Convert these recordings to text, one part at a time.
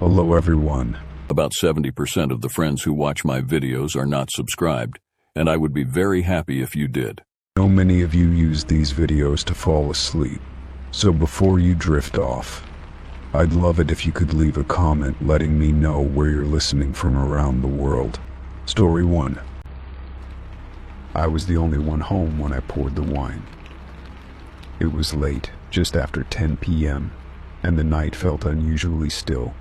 Hello everyone. About 70% of the friends who watch my videos are not subscribed, and I would be very happy if you did. I know many of you use these videos to fall asleep, so before you drift off, I'd love it if you could leave a comment letting me know where you're listening from around the world. Story 1. I was the only one home when I poured the wine. It was late, just after 10 p.m., and the night felt unusually still.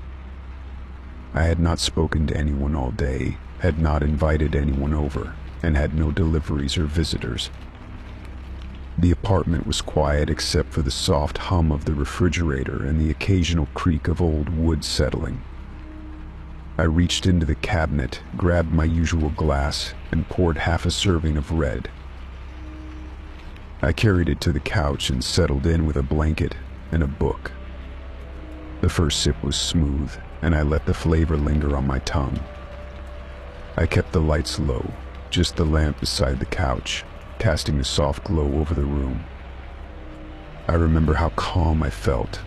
I had not spoken to anyone all day, had not invited anyone over, and had no deliveries or visitors. The apartment was quiet except for the soft hum of the refrigerator and the occasional creak of old wood settling. I reached into the cabinet, grabbed my usual glass, and poured half a serving of red. I carried it to the couch and settled in with a blanket and a book. The first sip was smooth, and I let the flavor linger on my tongue. I kept the lights low, just the lamp beside the couch, casting a soft glow over the room. I remember how calm I felt,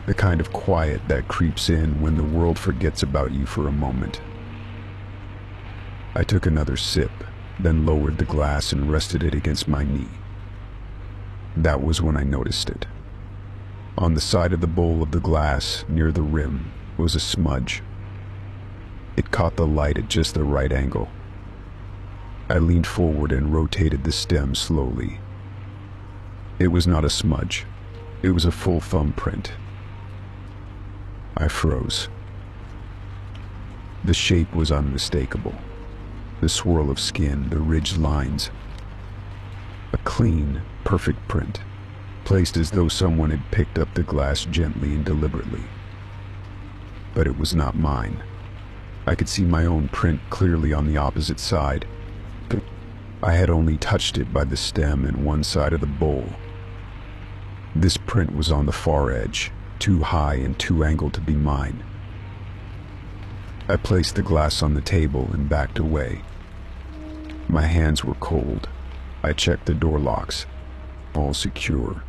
the kind of quiet that creeps in when the world forgets about you for a moment. I took another sip, then lowered the glass and rested it against my knee. That was when I noticed it. On the side of the bowl of the glass, near the rim, was a smudge. It caught the light at just the right angle. I leaned forward and rotated the stem slowly. It was not a smudge. It was a full thumbprint. I froze. The shape was unmistakable. The swirl of skin, the ridged lines. A clean, perfect print, placed as though someone had picked up the glass gently and deliberately. But it was not mine. I could see my own print clearly on the opposite side. I had only touched it by the stem and one side of the bowl. This print was on the far edge, too high and too angled to be mine. I placed the glass on the table and backed away. My hands were cold. I checked the door locks. All secure.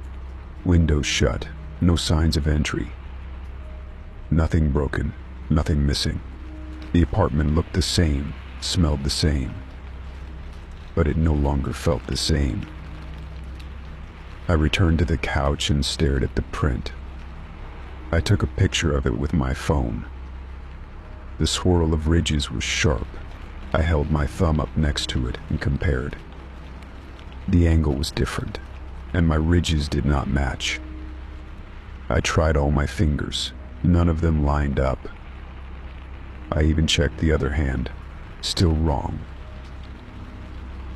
Windows shut. No signs of entry. Nothing broken. Nothing missing. The apartment looked the same, smelled the same. But it no longer felt the same. I returned to the couch and stared at the print. I took a picture of it with my phone. The swirl of ridges was sharp. I held my thumb up next to it and compared. The angle was different, and my ridges did not match. I tried all my fingers. None of them lined up. I even checked the other hand. Still wrong.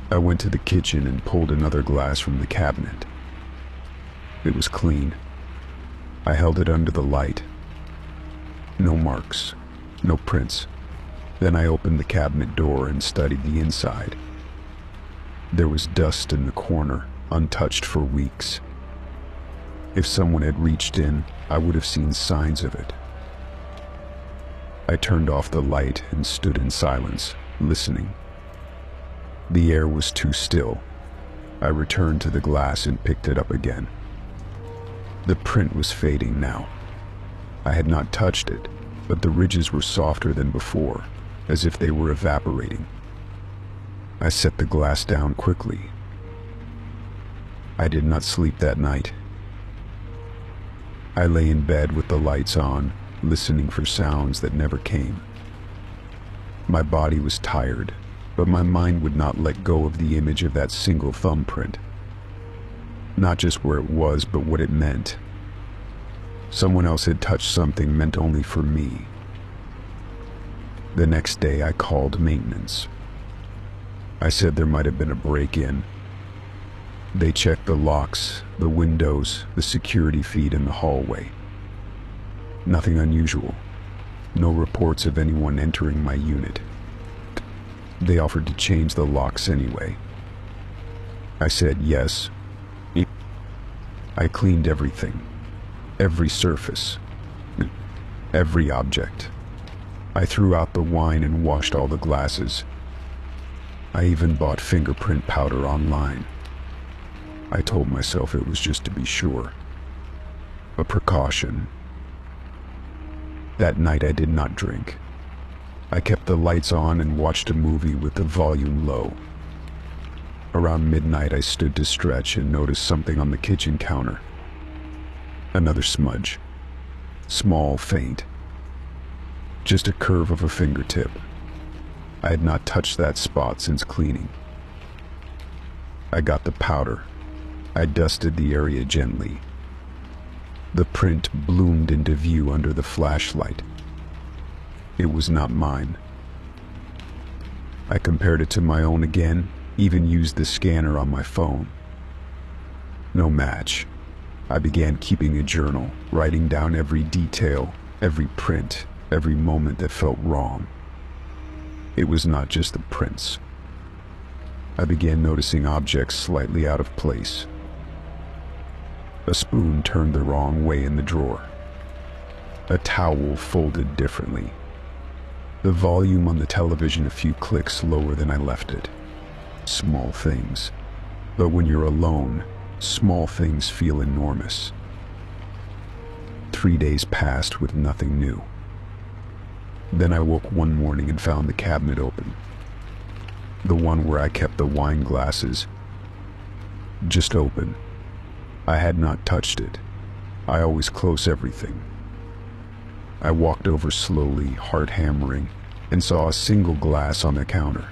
I went to the kitchen and pulled another glass from the cabinet. It was clean. I held it under the light. No marks. No prints. Then I opened the cabinet door and studied the inside. There was dust in the corner, untouched for weeks. If someone had reached in, I would have seen signs of it. I turned off the light and stood in silence, listening. The air was too still. I returned to the glass and picked it up again. The print was fading now. I had not touched it, but the ridges were softer than before, as if they were evaporating. I set the glass down quickly. I did not sleep that night. I lay in bed with the lights on, listening for sounds that never came. My body was tired, but my mind would not let go of the image of that single thumbprint. Not just where it was, but what it meant. Someone else had touched something meant only for me. The next day I called maintenance. I said there might have been a break-in. They checked the locks, the windows, the security feed in the hallway. Nothing unusual. No reports of anyone entering my unit. They offered to change the locks anyway. I said yes. I cleaned everything. Every surface. Every object. I threw out the wine and washed all the glasses. I even bought fingerprint powder online. I told myself it was just to be sure. A precaution. That night I did not drink. I kept the lights on and watched a movie with the volume low. Around midnight I stood to stretch and noticed something on the kitchen counter. Another smudge. Small, faint. Just a curve of a fingertip. I had not touched that spot since cleaning. I got the powder. I dusted the area gently. The print bloomed into view under the flashlight. It was not mine. I compared it to my own again, even used the scanner on my phone. No match. I began keeping a journal, writing down every detail, every print, every moment that felt wrong. It was not just the prints. I began noticing objects slightly out of place. A spoon turned the wrong way in the drawer. A towel folded differently. The volume on the television a few clicks lower than I left it. Small things. But when you're alone, small things feel enormous. 3 days passed with nothing new. Then I woke one morning and found the cabinet open. The one where I kept the wine glasses. Just open. I had not touched it. I always close everything. I walked over slowly, heart hammering, and saw a single glass on the counter.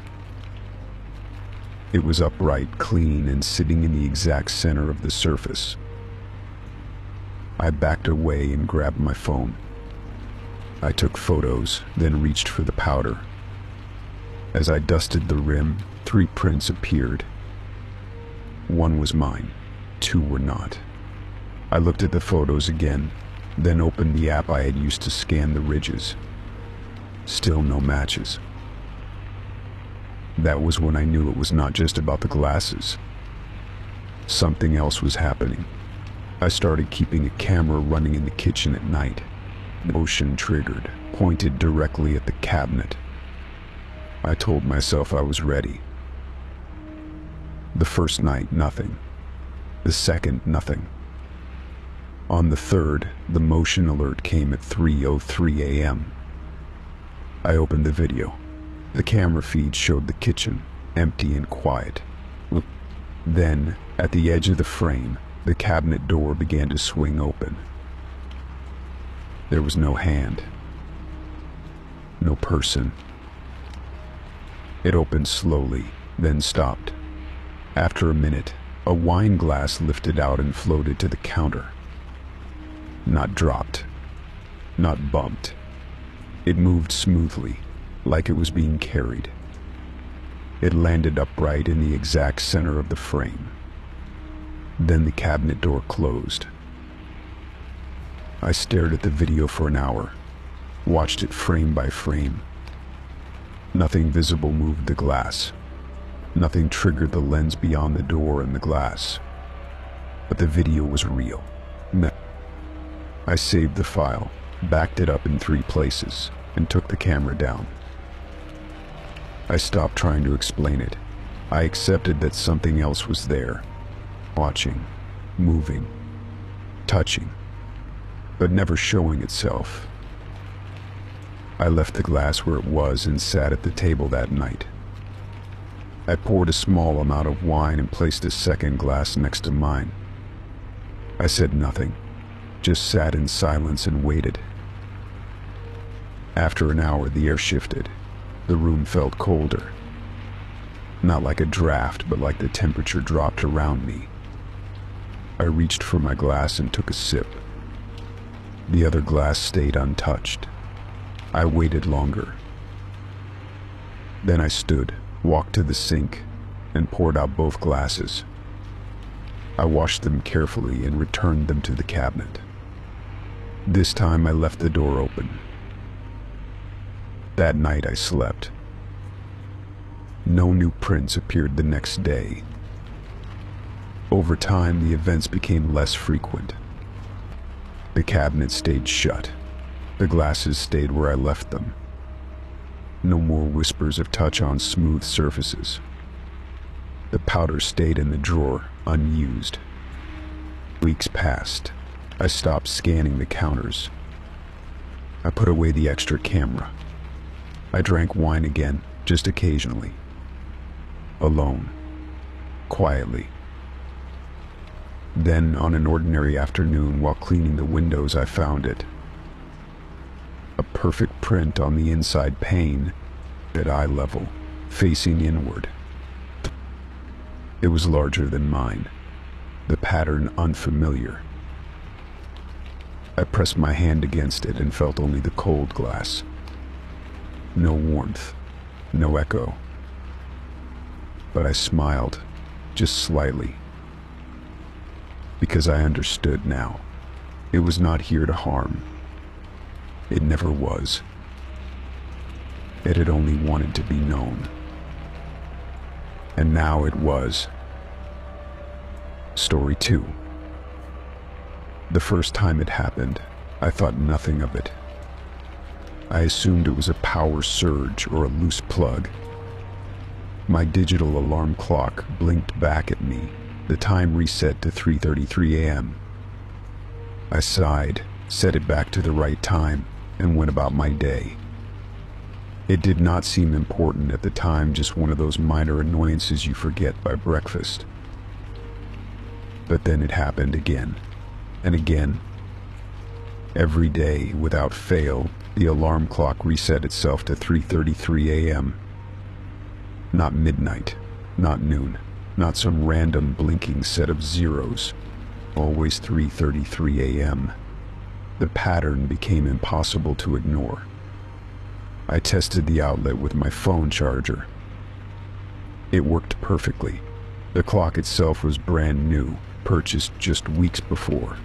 It was upright, clean, and sitting in the exact center of the surface. I backed away and grabbed my phone. I took photos, then reached for the powder. As I dusted the rim, 3 prints appeared. 1 was mine, 2 were not. I looked at the photos again, then opened the app I had used to scan the ridges. Still no matches. That was when I knew it was not just about the glasses. Something else was happening. I started keeping a camera running in the kitchen at night. Motion triggered, pointed directly at the cabinet. I told myself I was ready. The first night, nothing. The second, nothing. On the third, the motion alert came at 3:03 a.m. I opened the video. The camera feed showed the kitchen, empty and quiet. Then, at the edge of the frame, the cabinet door began to swing open. There was no hand. No person. It opened slowly, then stopped. After a minute, a wine glass lifted out and floated to the counter. Not dropped. Not bumped. It moved smoothly, like it was being carried. It landed upright in the exact center of the frame. Then the cabinet door closed. I stared at the video for an hour, watched it frame by frame. Nothing visible moved the glass. Nothing triggered the lens beyond the door and the glass. But the video was real. I saved the file, backed it up in 3 places, and took the camera down. I stopped trying to explain it. I accepted that something else was there, watching, moving, touching, but never showing itself. I left the glass where it was and sat at the table that night. I poured a small amount of wine and placed a second glass next to mine. I said nothing, just sat in silence and waited. After an hour, the air shifted. The room felt colder. Not like a draft, but like the temperature dropped around me. I reached for my glass and took a sip. The other glass stayed untouched. I waited longer. Then I stood, walked to the sink, and poured out both glasses. I washed them carefully and returned them to the cabinet. This time I left the door open. That night I slept. No new prints appeared the next day. Over time, the events became less frequent. The cabinet stayed shut. The glasses stayed where I left them. No more whispers of touch on smooth surfaces. The powder stayed in the drawer, unused. Weeks passed. I stopped scanning the counters. I put away the extra camera. I drank wine again, just occasionally. Alone. Quietly. Then, on an ordinary afternoon while cleaning the windows, I found it. A perfect print on the inside pane, at eye level, facing inward. It was larger than mine, the pattern unfamiliar. I pressed my hand against it and felt only the cold glass. No warmth, no echo. But I smiled, just slightly. Because I understood now. It was not here to harm. It never was. It had only wanted to be known. And now it was. Story 2. The first time it happened, I thought nothing of it. I assumed it was a power surge or a loose plug. My digital alarm clock blinked back at me, the time reset to 3:33 a.m. I sighed, set it back to the right time, and went about my day. It did not seem important at the time, just one of those minor annoyances you forget by breakfast. But then it happened again, and again. Every day, without fail, the alarm clock reset itself to 3:33 a.m. Not midnight, not noon, not some random blinking set of zeros. Always 3:33 a.m. The pattern became impossible to ignore. I tested the outlet with my phone charger. It worked perfectly. The clock itself was brand new, purchased just weeks before.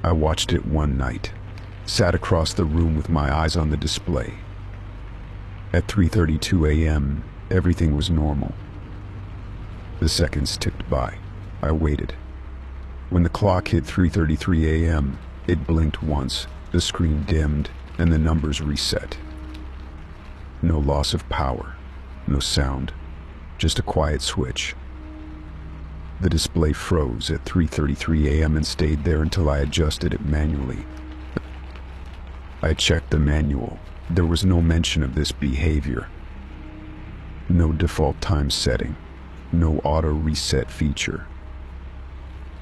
I watched it one night, sat across the room with my eyes on the display. At 3:32 a.m., everything was normal. The seconds ticked by. I waited. When the clock hit 3:33 a.m., it blinked once, the screen dimmed, and the numbers reset. No loss of power, no sound, just a quiet switch. The display froze at 3:33 a.m. and stayed there until I adjusted it manually. I checked the manual. There was no mention of this behavior. No default time setting. No auto reset feature.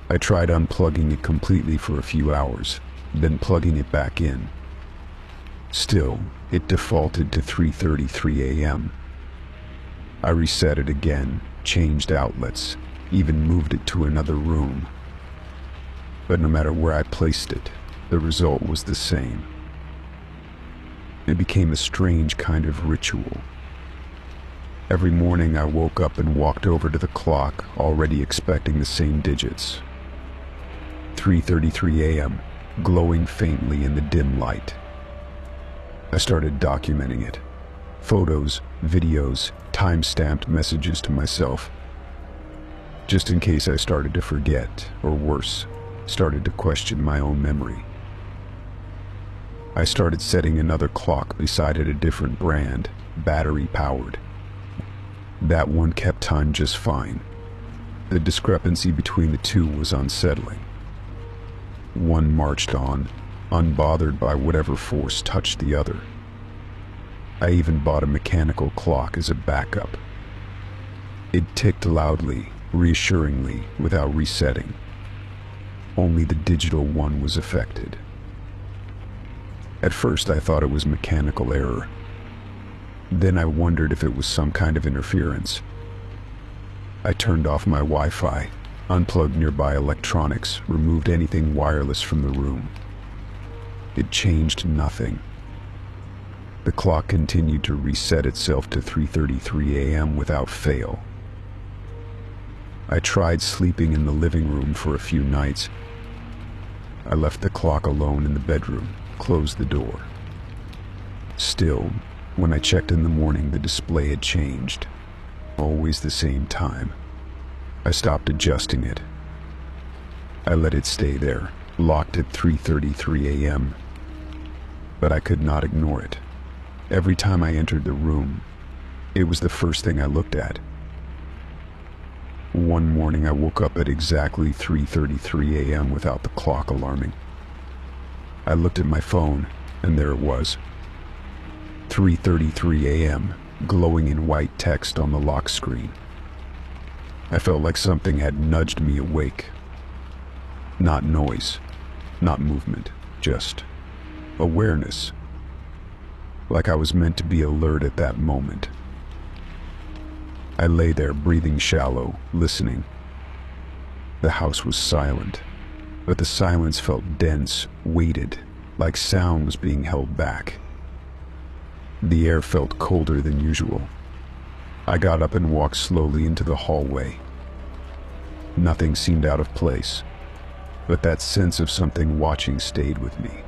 I tried unplugging it completely for a few hours, then plugging it back in. Still, it defaulted to 3:33 a.m. I reset it again, changed outlets, even moved it to another room. But no matter where I placed it, the result was the same. It became a strange kind of ritual. Every morning I woke up and walked over to the clock, already expecting the same digits. 3:33 a.m., glowing faintly in the dim light. I started documenting it. Photos, videos, time-stamped messages to myself. Just in case I started to forget, or worse, started to question my own memory. I started setting another clock beside it, a different brand, battery-powered. That one kept time just fine. The discrepancy between the two was unsettling. One marched on, unbothered by whatever force touched the other. I even bought a mechanical clock as a backup. It ticked loudly, reassuringly, without resetting. Only the digital one was affected. At first I thought it was mechanical error. Then I wondered if it was some kind of interference. I turned off my Wi-Fi, unplugged nearby electronics, removed anything wireless from the room. It changed nothing. The clock continued to reset itself to 3:33 a.m. without fail. I tried sleeping in the living room for a few nights. I left the clock alone in the bedroom, closed the door. Still, when I checked in the morning, the display had changed. Always the same time. I stopped adjusting it. I let it stay there, locked at 3:33 a.m. But I could not ignore it. Every time I entered the room, it was the first thing I looked at. One morning I woke up at exactly 3:33 a.m. without the clock alarming. I looked at my phone, and there it was. 3:33 a.m., glowing in white text on the lock screen. I felt like something had nudged me awake. Not noise, not movement, just awareness. Like I was meant to be alert at that moment. I lay there breathing shallow, listening. The house was silent, but the silence felt dense, weighted, like sound was being held back. The air felt colder than usual. I got up and walked slowly into the hallway. Nothing seemed out of place, but that sense of something watching stayed with me.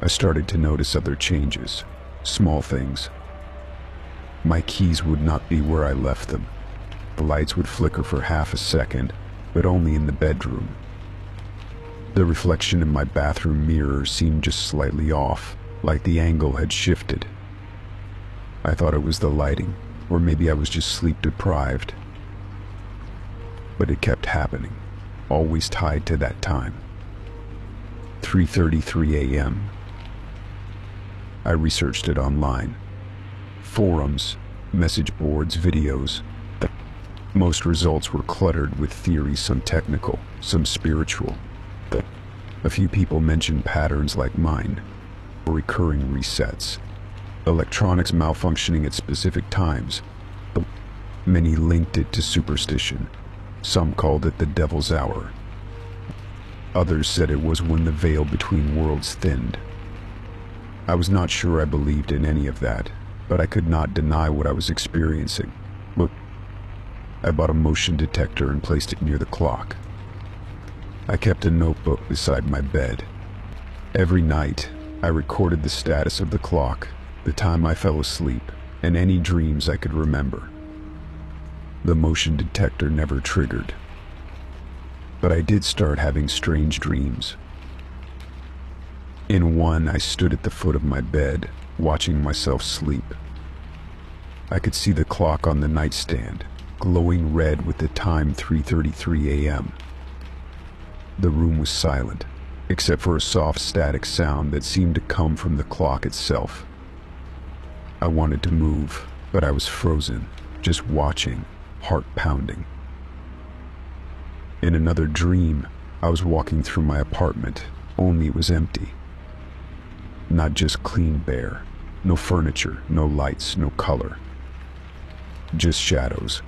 I started to notice other changes, small things. My keys would not be where I left them. The lights would flicker for half a second, but only in the bedroom. The reflection in my bathroom mirror seemed just slightly off, like the angle had shifted. I thought it was the lighting, or maybe I was just sleep deprived. But it kept happening, always tied to that time. 3:33 a.m. I researched it online. Forums, message boards, videos. Most results were cluttered with theories, some technical, some spiritual. A few people mentioned patterns like mine, recurring resets, electronics malfunctioning at specific times. Many linked it to superstition. Some called it the devil's hour. Others said it was when the veil between worlds thinned. I was not sure I believed in any of that, but I could not deny what I was experiencing. Look, I bought a motion detector and placed it near the clock. I kept a notebook beside my bed. Every night, I recorded the status of the clock, the time I fell asleep, and any dreams I could remember. The motion detector never triggered, but I did start having strange dreams. In one, I stood at the foot of my bed, watching myself sleep. I could see the clock on the nightstand, glowing red with the time 3:33 a.m. The room was silent, except for a soft static sound that seemed to come from the clock itself. I wanted to move, but I was frozen, just watching, heart pounding. In another dream, I was walking through my apartment, only it was empty. Not just clean bare, no furniture, no lights, no color. Just shadows.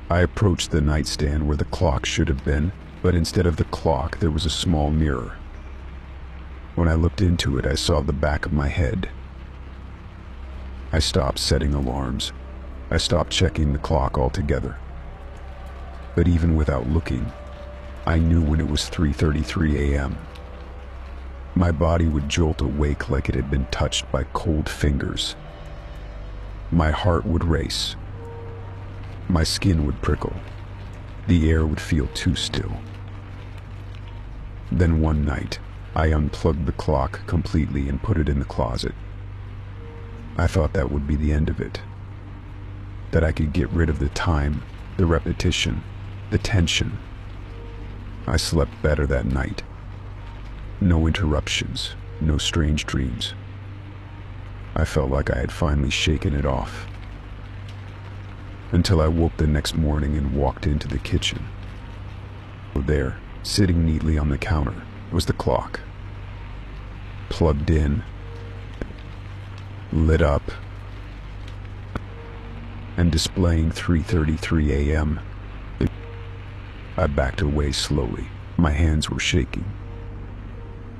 I approached the nightstand where the clock should have been, but instead of the clock, there was a small mirror. When I looked into it, I saw the back of my head. I stopped setting alarms. I stopped checking the clock altogether. But even without looking, I knew when it was 3:33 a.m. My body would jolt awake like it had been touched by cold fingers. My heart would race. My skin would prickle. The air would feel too still. Then one night, I unplugged the clock completely and put it in the closet. I thought that would be the end of it. That I could get rid of the time, the repetition, the tension. I slept better that night. No interruptions, no strange dreams. I felt like I had finally shaken it off. Until I woke the next morning and walked into the kitchen. There, sitting neatly on the counter, was the clock. Plugged in, lit up, and displaying 3:33 a.m. I backed away slowly. My hands were shaking.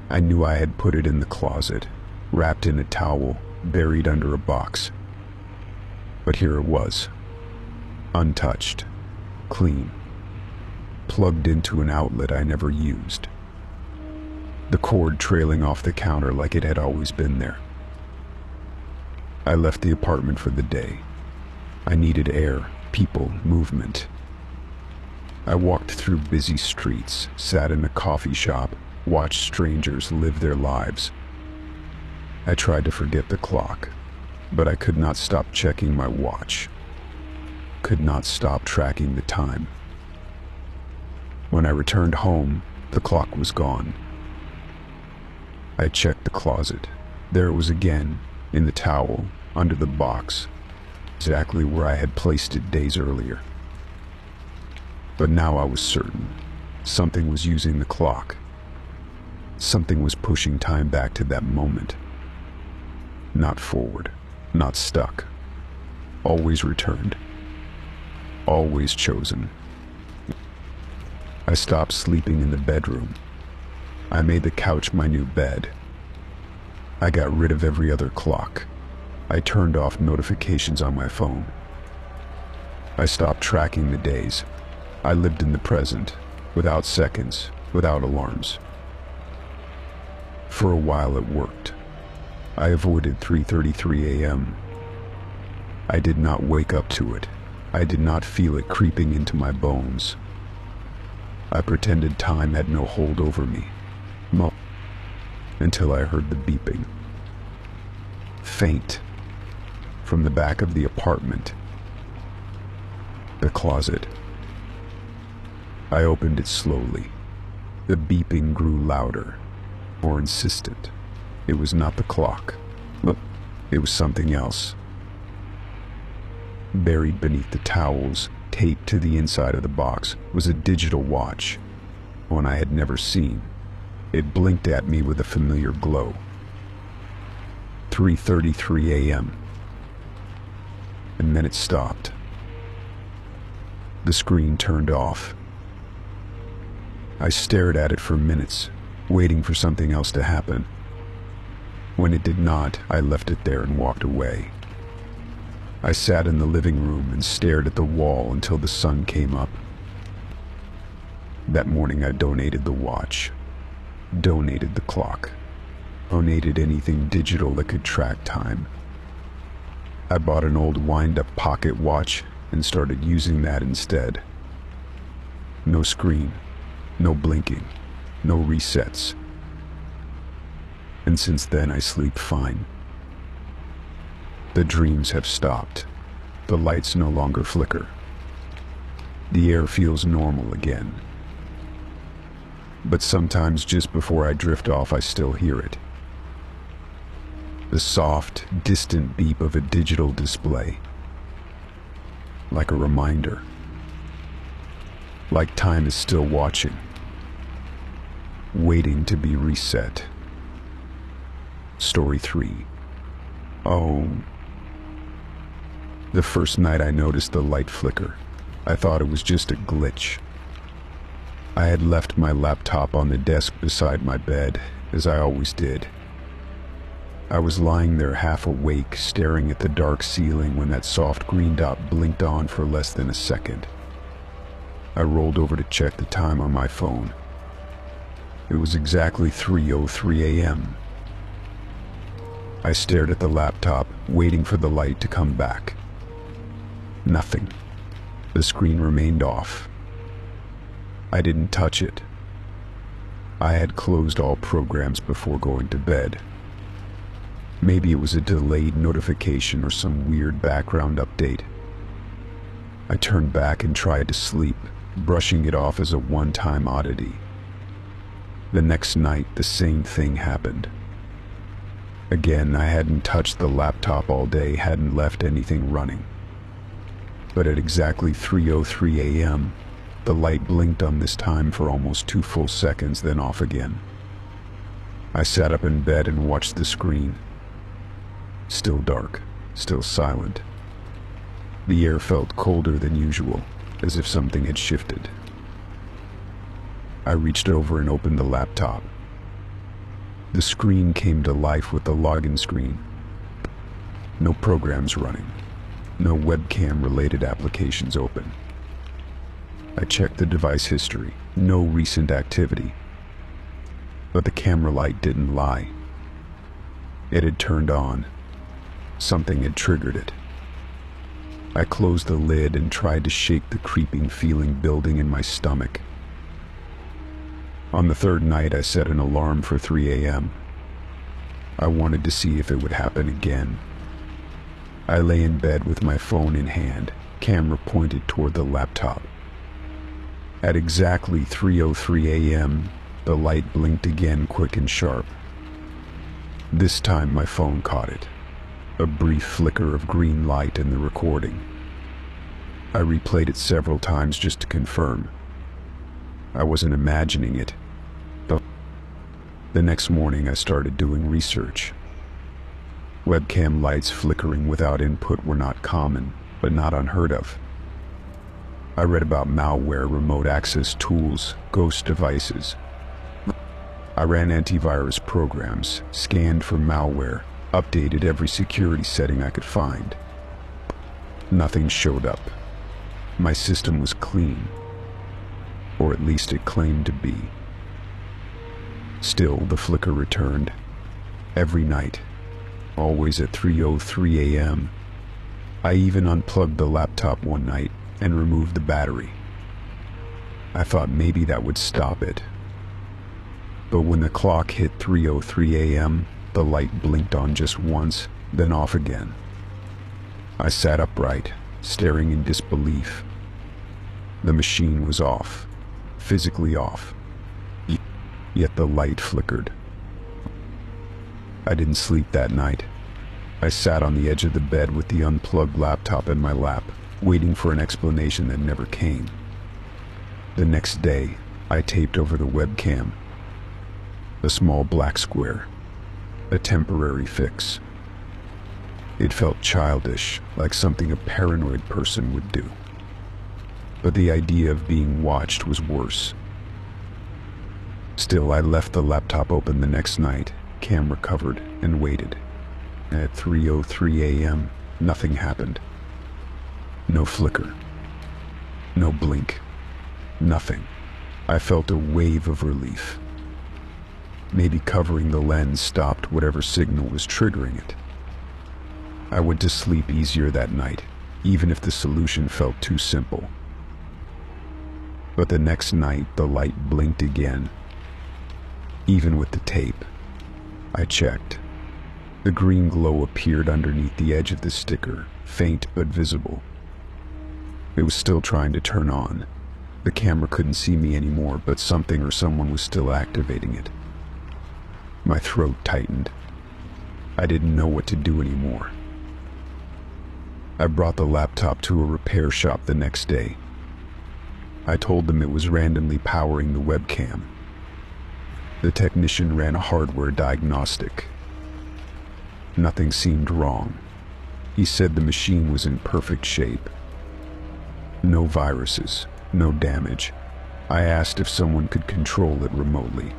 I knew I had put it in the closet, wrapped in a towel, buried under a box. But here it was, untouched, clean, plugged into an outlet I never used. The cord trailing off the counter like it had always been there. I left the apartment for the day. I needed air, people, movement. I walked through busy streets, sat in a coffee shop, watched strangers live their lives. I tried to forget the clock, but I could not stop checking my watch. Could not stop tracking the time. When I returned home, the clock was gone. I checked the closet. There it was again, in the towel, under the box, exactly where I had placed it days earlier. But now I was certain. Something was using the clock. Something was pushing time back to that moment. Not forward, not stuck. Always returned. Always chosen. I stopped sleeping in the bedroom. I made the couch my new bed. I got rid of every other clock. I turned off notifications on my phone. I stopped tracking the days. I lived in the present, without seconds, without alarms. For a while it worked. I avoided 3:33 a.m. I did not wake up to it. I did not feel it creeping into my bones. I pretended time had no hold over me. Until I heard the beeping. Faint. From the back of the apartment. The closet. I opened it slowly. The beeping grew louder, more insistent. It was not the clock. It was something else. Buried beneath the towels, taped to the inside of the box, was a digital watch, one I had never seen. It blinked at me with a familiar glow. 3:33 a.m. And then it stopped. The screen turned off. I stared at it for minutes, waiting for something else to happen. When it did not, I left it there and walked away. I sat in the living room and stared at the wall until the sun came up. That morning I donated the watch, donated the clock, donated anything digital that could track time. I bought an old wind-up pocket watch and started using that instead. No screen, no blinking, no resets. And since then I sleep fine. The dreams have stopped. The lights no longer flicker. The air feels normal again. But sometimes just before I drift off, I still hear it. The soft, distant beep of a digital display. Like a reminder. Like time is still watching. Waiting to be reset. Story 3. Oh. The first night I noticed the light flicker. I thought it was just a glitch. I had left my laptop on the desk beside my bed, as I always did. I was lying there half awake, staring at the dark ceiling when that soft green dot blinked on for less than a second. I rolled over to check the time on my phone. It was exactly 3:03 a.m. I stared at the laptop, waiting for the light to come back. Nothing. The screen remained off. I didn't touch it. I had closed all programs before going to bed. Maybe it was a delayed notification or some weird background update. I turned back and tried to sleep, brushing it off as a one-time oddity. The next night, the same thing happened. Again, I hadn't touched the laptop all day, hadn't left anything running. But at exactly 3:03 a.m., the light blinked on this time for almost 2 full seconds, then off again. I sat up in bed and watched the screen. Still dark, still silent. The air felt colder than usual, as if something had shifted. I reached over and opened the laptop. The screen came to life with the login screen. No programs running. No webcam-related applications open. I checked the device history. No recent activity. But the camera light didn't lie. It had turned on. Something had triggered it. I closed the lid and tried to shake the creeping feeling building in my stomach. On the third night, I set an alarm for 3 a.m. I wanted to see if it would happen again. I lay in bed with my phone in hand, camera pointed toward the laptop. At exactly 3:03 a.m., the light blinked again, quick and sharp. This time my phone caught it. A brief flicker of green light in the recording. I replayed it several times just to confirm. I wasn't imagining it. The next morning I started doing research. Webcam lights flickering without input were not common, but not unheard of. I read about malware, remote access tools, ghost devices. I ran antivirus programs, scanned for malware, updated every security setting I could find. Nothing showed up. My system was clean, or at least it claimed to be. Still, the flicker returned. Every night, always at 3:03 a.m. I even unplugged the laptop one night and removed the battery. I thought maybe that would stop it. But when the clock hit 3:03 a.m., the light blinked on just once, then off again. I sat upright, staring in disbelief. The machine was off, physically off. Yet the light flickered. I didn't sleep that night. I sat on the edge of the bed with the unplugged laptop in my lap, waiting for an explanation that never came. The next day, I taped over the webcam. A small black square. A temporary fix. It felt childish, like something a paranoid person would do. But the idea of being watched was worse. Still, I left the laptop open the next night, camera covered, and waited. At 3:03 a.m., nothing happened. No flicker. No blink. Nothing. I felt a wave of relief. Maybe covering the lens stopped whatever signal was triggering it. I went to sleep easier that night, even if the solution felt too simple. But the next night, the light blinked again. Even with the tape, I checked. The green glow appeared underneath the edge of the sticker, faint but visible. It was still trying to turn on. The camera couldn't see me anymore, but something or someone was still activating it. My throat tightened. I didn't know what to do anymore. I brought the laptop to a repair shop the next day. I told them it was randomly powering the webcam. The technician ran a hardware diagnostic. Nothing seemed wrong. He said the machine was in perfect shape. No viruses, no damage. I asked if someone could control it remotely.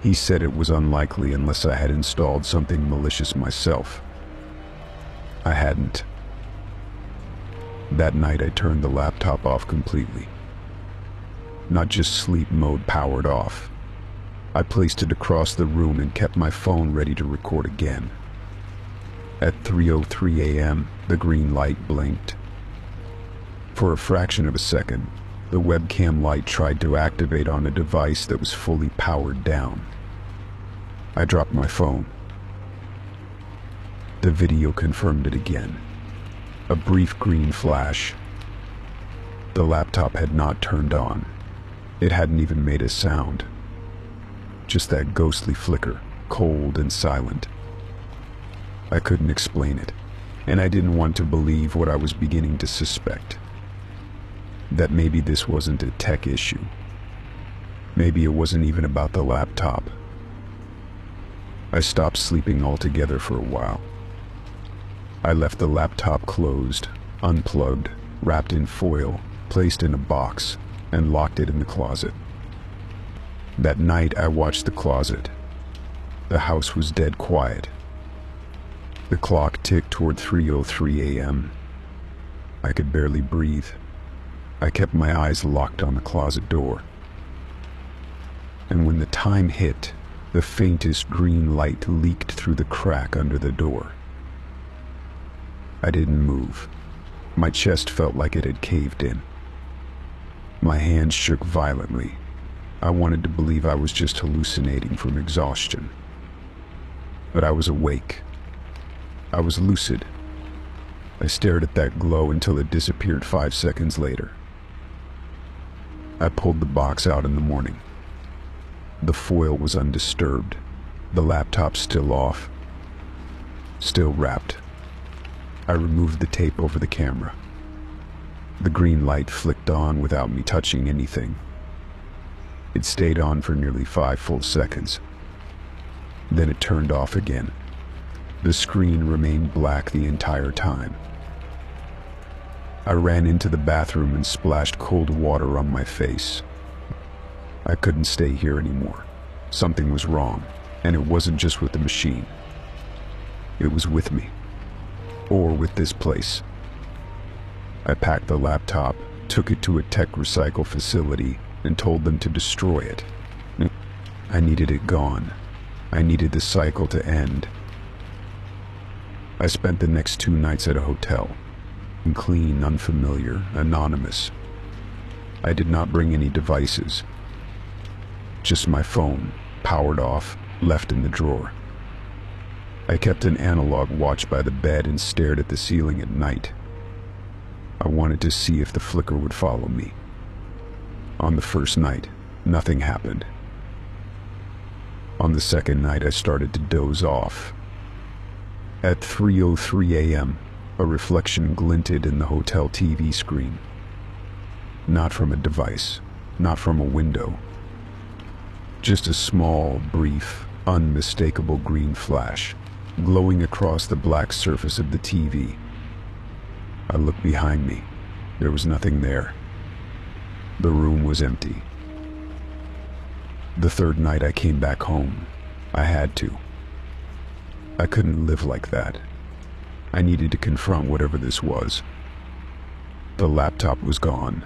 He said it was unlikely unless I had installed something malicious myself. I hadn't. That night I turned the laptop off completely. Not just sleep mode powered off. I placed it across the room and kept my phone ready to record again. At 3:03 a.m., the green light blinked. For a fraction of a second, the webcam light tried to activate on a device that was fully powered down. I dropped my phone. The video confirmed it again. A brief green flash. The laptop had not turned on. It hadn't even made a sound. Just that ghostly flicker, cold and silent. I couldn't explain it, and I didn't want to believe what I was beginning to suspect. That maybe this wasn't a tech issue. Maybe it wasn't even about the laptop. I stopped sleeping altogether for a while. I left the laptop closed, unplugged, wrapped in foil, placed in a box, and locked it in the closet. That night I watched the closet. The house was dead quiet. The clock ticked toward 3:03 a.m. I could barely breathe. I kept my eyes locked on the closet door. And when the time hit, the faintest green light leaked through the crack under the door. I didn't move. My chest felt like it had caved in. My hands shook violently. I wanted to believe I was just hallucinating from exhaustion. But I was awake. I was lucid. I stared at that glow until it disappeared 5 seconds later. I pulled the box out in the morning. The foil was undisturbed. The laptop still off, still wrapped. I removed the tape over the camera. The green light flicked on without me touching anything. It stayed on for nearly 5 full seconds. Then it turned off again. The screen remained black the entire time. I ran into the bathroom and splashed cold water on my face. I couldn't stay here anymore. Something was wrong, and it wasn't just with the machine. It was with me, or with this place. I packed the laptop, took it to a tech recycle facility, and told them to destroy it. I needed it gone. I needed the cycle to end. I spent the next 2 nights at a hotel. Clean, unfamiliar, anonymous. I did not bring any devices. Just my phone, powered off, left in the drawer. I kept an analog watch by the bed and stared at the ceiling at night. I wanted to see if the flicker would follow me. On the first night, nothing happened. On the second night, I started to doze off. At 3:03 a.m., a reflection glinted in the hotel TV screen. Not from a device, not from a window. Just a small, brief, unmistakable green flash, glowing across the black surface of the TV. I looked behind me. There was nothing there. The room was empty. The third night I came back home. I had to. I couldn't live like that. I needed to confront whatever this was. The laptop was gone.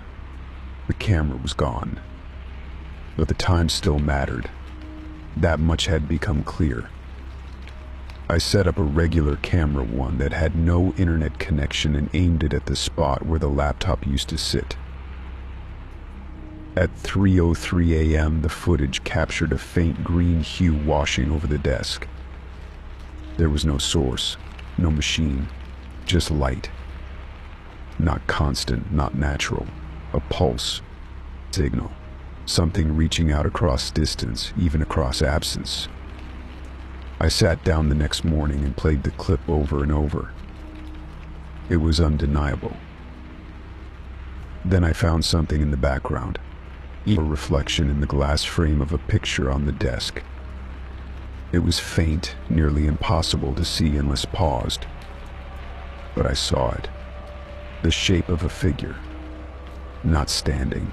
The camera was gone. But the time still mattered. That much had become clear. I set up a regular camera, one that had no internet connection, and aimed it at the spot where the laptop used to sit. At 3:03 a.m., the footage captured a faint green hue washing over the desk. There was no source, no machine, just light. Not constant, not natural. A pulse, signal. Something reaching out across distance, even across absence. I sat down the next morning and played the clip over and over. It was undeniable. Then I found something in the background. A reflection in the glass frame of a picture on the desk. It was faint, nearly impossible to see unless paused. But I saw it. The shape of a figure. Not standing.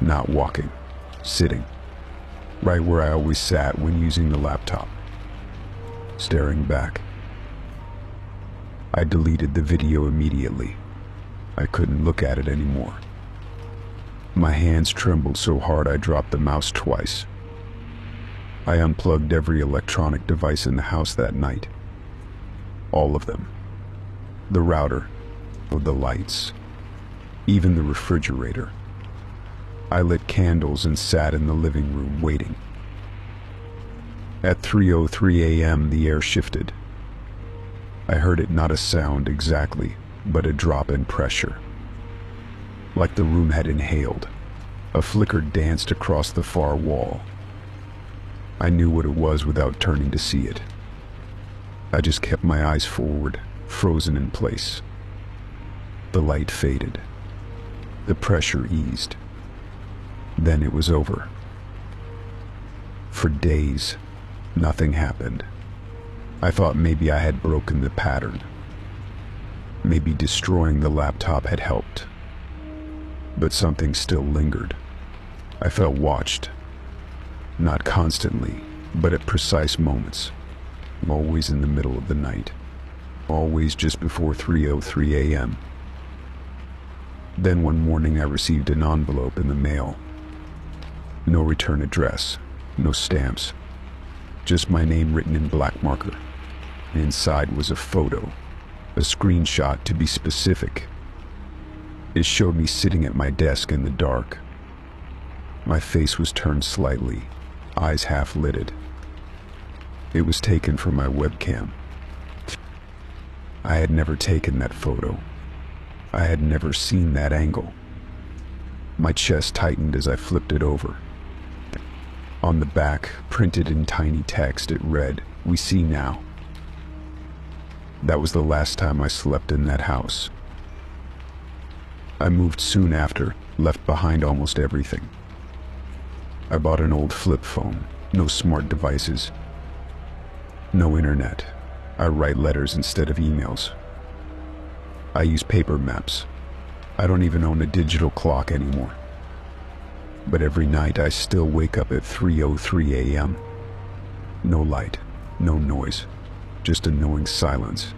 Not walking. Sitting. Right where I always sat when using the laptop. Staring back. I deleted the video immediately. I couldn't look at it anymore. My hands trembled so hard I dropped the mouse twice. I unplugged every electronic device in the house that night. All of them. The router, the lights, even the refrigerator. I lit candles and sat in the living room waiting. At 3:03 a.m. the air shifted. I heard it, not a sound exactly, but a drop in pressure. Like the room had inhaled. A flicker danced across the far wall. I knew what it was without turning to see it. I just kept my eyes forward, frozen in place. The light faded. The pressure eased. Then it was over. For days, nothing happened. I thought maybe I had broken the pattern. Maybe destroying the laptop had helped. But something still lingered. I felt watched. Not constantly, but at precise moments. Always in the middle of the night. Always just before 3:03 a.m. Then one morning I received an envelope in the mail. No return address, no stamps. Just my name written in black marker. Inside was a photo, a screenshot to be specific. It showed me sitting at my desk in the dark. My face was turned slightly, eyes half lidded. It was taken from my webcam. I had never taken that photo. I had never seen that angle. My chest tightened as I flipped it over. On the back, printed in tiny text, it read, "We see now." That was the last time I slept in that house. I moved soon after, left behind almost everything. I bought an old flip phone, no smart devices, no internet. I write letters instead of emails. I use paper maps. I don't even own a digital clock anymore. But every night I still wake up at 3:03 a.m. No light, no noise, just a knowing silence.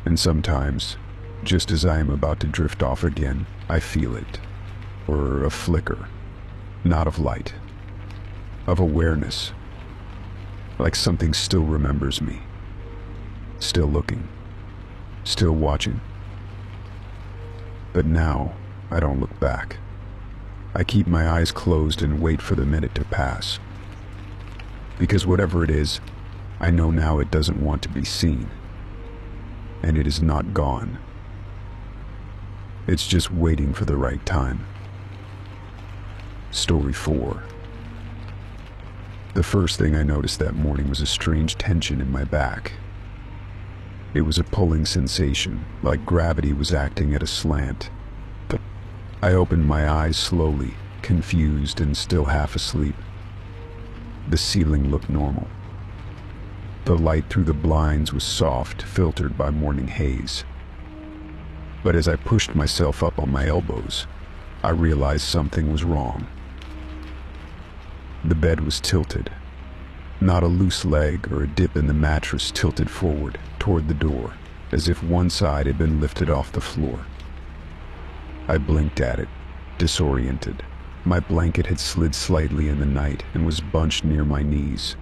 And sometimes, just as I am about to drift off again, I feel it, or a flicker, not of light, of awareness, like something still remembers me, still looking, still watching. But now, I don't look back. I keep my eyes closed and wait for the minute to pass. Because whatever it is, I know now it doesn't want to be seen. And it is not gone. It's just waiting for the right time. Story 4. The first thing I noticed that morning was a strange tension in my back. It was a pulling sensation, like gravity was acting at a slant. I opened my eyes slowly, confused and still half asleep. The ceiling looked normal. The light through the blinds was soft, filtered by morning haze. But as I pushed myself up on my elbows, I realized something was wrong. The bed was tilted. Not a loose leg or a dip in the mattress, tilted forward, toward the door, as if one side had been lifted off the floor. I blinked at it, disoriented. My blanket had slid slightly in the night and was bunched near my knees.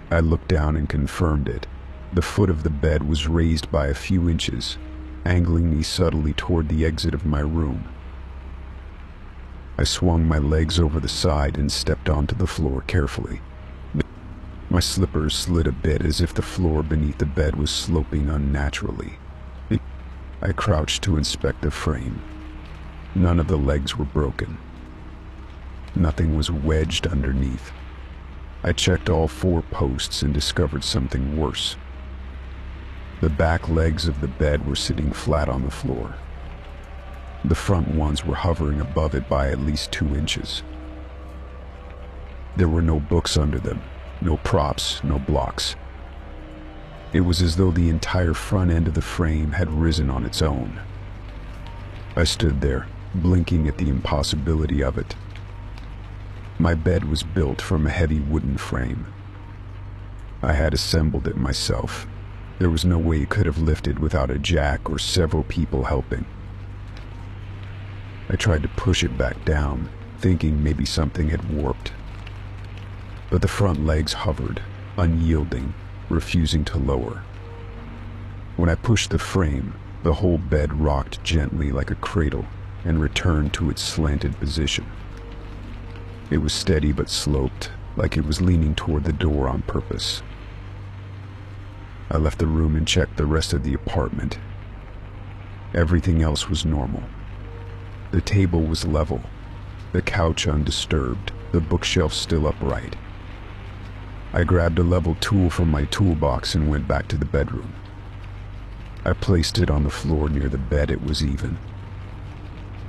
I looked down and confirmed it. The foot of the bed was raised by a few inches, angling me subtly toward the exit of my room. I swung my legs over the side and stepped onto the floor carefully. My slippers slid a bit as if the floor beneath the bed was sloping unnaturally. I crouched to inspect the frame. None of the legs were broken. Nothing was wedged underneath. I checked all 4 posts and discovered something worse. The back legs of the bed were sitting flat on the floor. The front ones were hovering above it by at least 2 inches. There were no books under them, no props, no blocks. It was as though the entire front end of the frame had risen on its own. I stood there, blinking at the impossibility of it. My bed was built from a heavy wooden frame. I had assembled it myself. There was no way it could have lifted without a jack or several people helping. I tried to push it back down, thinking maybe something had warped. But the front legs hovered, unyielding, refusing to lower. When I pushed the frame, the whole bed rocked gently like a cradle and returned to its slanted position. It was steady but sloped, like it was leaning toward the door on purpose. I left the room and checked the rest of the apartment. Everything else was normal. The table was level, the couch undisturbed, the bookshelf still upright. I grabbed a level tool from my toolbox and went back to the bedroom. I placed it on the floor near the bed. It was even.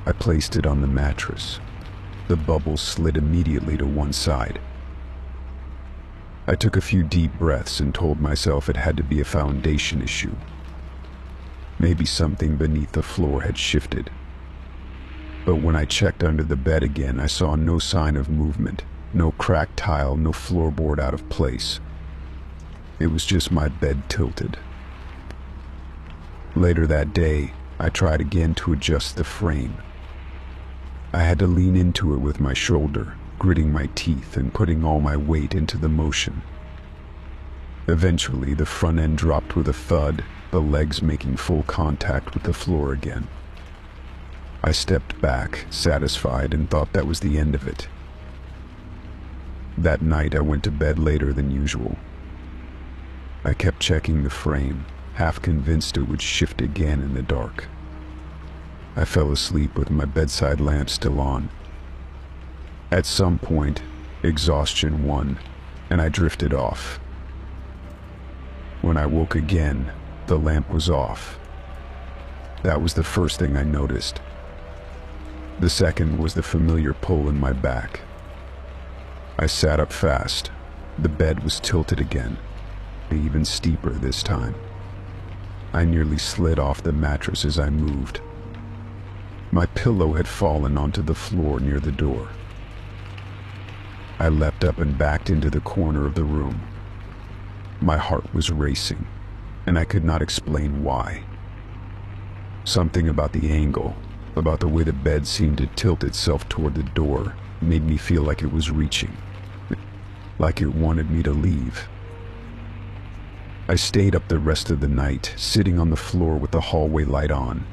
I placed it on the mattress. The bubble slid immediately to one side. I took a few deep breaths and told myself it had to be a foundation issue. Maybe something beneath the floor had shifted. But when I checked under the bed again, I saw no sign of movement. No cracked tile, no floorboard out of place. It was just my bed tilted. Later that day, I tried again to adjust the frame. I had to lean into it with my shoulder, gritting my teeth and putting all my weight into the motion. Eventually, the front end dropped with a thud, the legs making full contact with the floor again. I stepped back, satisfied, and thought that was the end of it. That night, I went to bed later than usual. I kept checking the frame, half convinced it would shift again in the dark. I fell asleep with my bedside lamp still on. At some point, exhaustion won, and I drifted off. When I woke again, the lamp was off. That was the first thing I noticed. The second was the familiar pull in my back. I sat up fast. The bed was tilted again, even steeper this time. I nearly slid off the mattress as I moved. My pillow had fallen onto the floor near the door. I leapt up and backed into the corner of the room. My heart was racing, and I could not explain why. Something about the angle, about the way the bed seemed to tilt itself toward the door, made me feel like it was reaching, like it wanted me to leave. I stayed up the rest of the night, sitting on the floor with the hallway light on.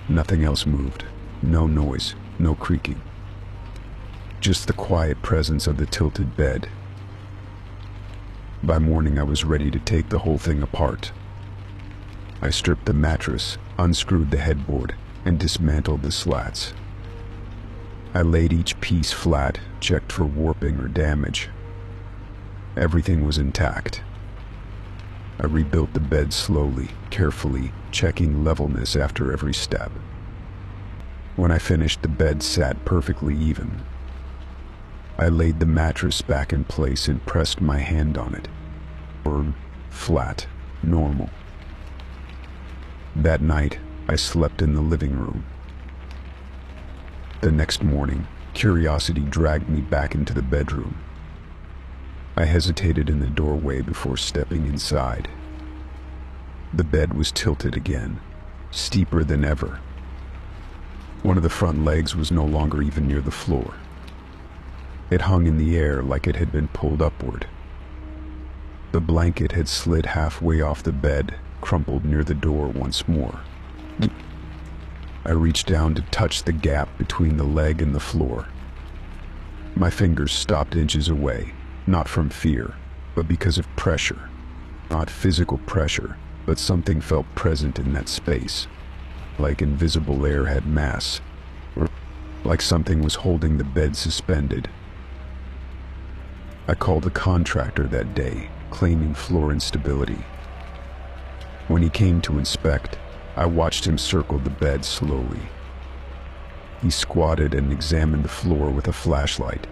Nothing else moved, no noise, no creaking. Just the quiet presence of the tilted bed. By morning, I was ready to take the whole thing apart. I stripped the mattress, unscrewed the headboard, and dismantled the slats. I laid each piece flat, checked for warping or damage. Everything was intact. I rebuilt the bed slowly, carefully, checking levelness after every step. When I finished, the bed sat perfectly even. I laid the mattress back in place and pressed my hand on it. Firm, flat, normal. That night, I slept in the living room. The next morning, curiosity dragged me back into the bedroom. I hesitated in the doorway before stepping inside. The bed was tilted again, steeper than ever. One of the front legs was no longer even near the floor. It hung in the air like it had been pulled upward. The blanket had slid halfway off the bed, crumpled near the door once more. I reached down to touch the gap between the leg and the floor. My fingers stopped inches away, not from fear, but because of pressure. Not physical pressure, but something felt present in that space, like invisible air had mass, or like something was holding the bed suspended. I called the contractor that day, claiming floor instability. When he came to inspect, I watched him circle the bed slowly. He squatted and examined the floor with a flashlight.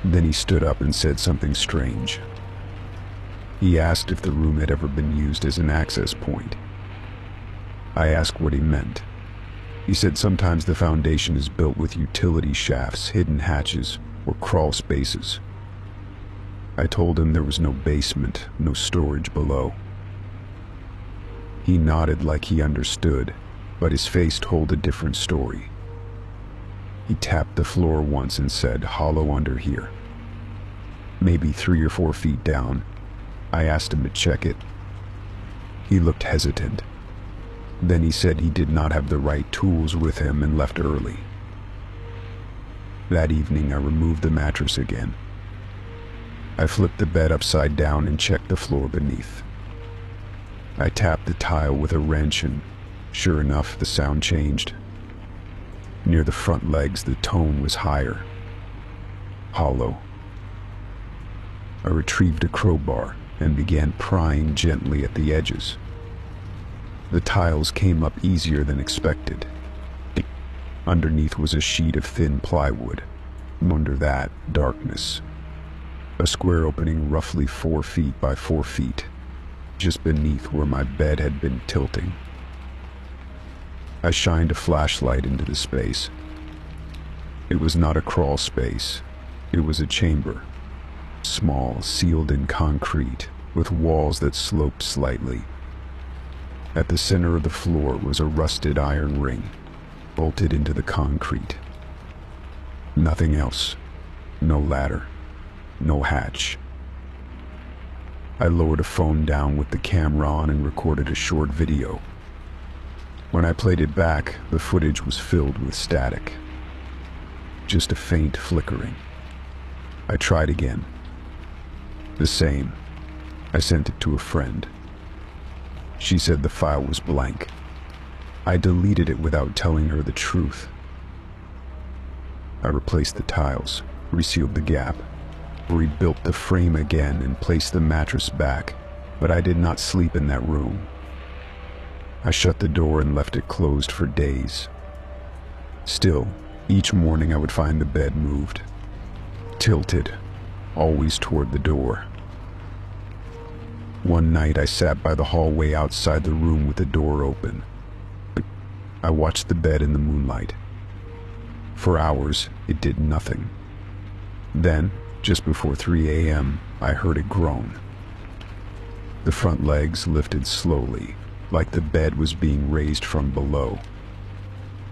Then he stood up and said something strange. He asked if the room had ever been used as an access point. I asked what he meant. He said sometimes the foundation is built with utility shafts, hidden hatches, or crawl spaces. I told him there was no basement, no storage below. He nodded like he understood, but his face told a different story. He tapped the floor once and said, "Hollow under here." Maybe 3 or 4 feet down. I asked him to check it. He looked hesitant. Then he said he did not have the right tools with him and left early. That evening, I removed the mattress again. I flipped the bed upside down and checked the floor beneath. I tapped the tile with a wrench and, sure enough, the sound changed. Near the front legs, the tone was higher. Hollow. I retrieved a crowbar and began prying gently at the edges. The tiles came up easier than expected. Underneath was a sheet of thin plywood. Under that, darkness. A square opening roughly 4 feet by 4 feet, just beneath where my bed had been tilting. I shined a flashlight into the space. It was not a crawl space. It was a chamber. Small, sealed in concrete, with walls that sloped slightly. At the center of the floor was a rusted iron ring, bolted into the concrete. Nothing else. No ladder. No hatch. I lowered a phone down with the camera on and recorded a short video. When I played it back, the footage was filled with static. Just a faint flickering. I tried again. The same. I sent it to a friend. She said the file was blank. I deleted it without telling her the truth. I replaced the tiles, resealed the gap, rebuilt the frame again and placed the mattress back, but I did not sleep in that room. I shut the door and left it closed for days. Still, each morning I would find the bed moved, tilted, always toward the door. One night I sat by the hallway outside the room with the door open. I watched the bed in the moonlight. For hours, it did nothing. Then, just before 3 a.m., I heard it groan. The front legs lifted slowly, like the bed was being raised from below.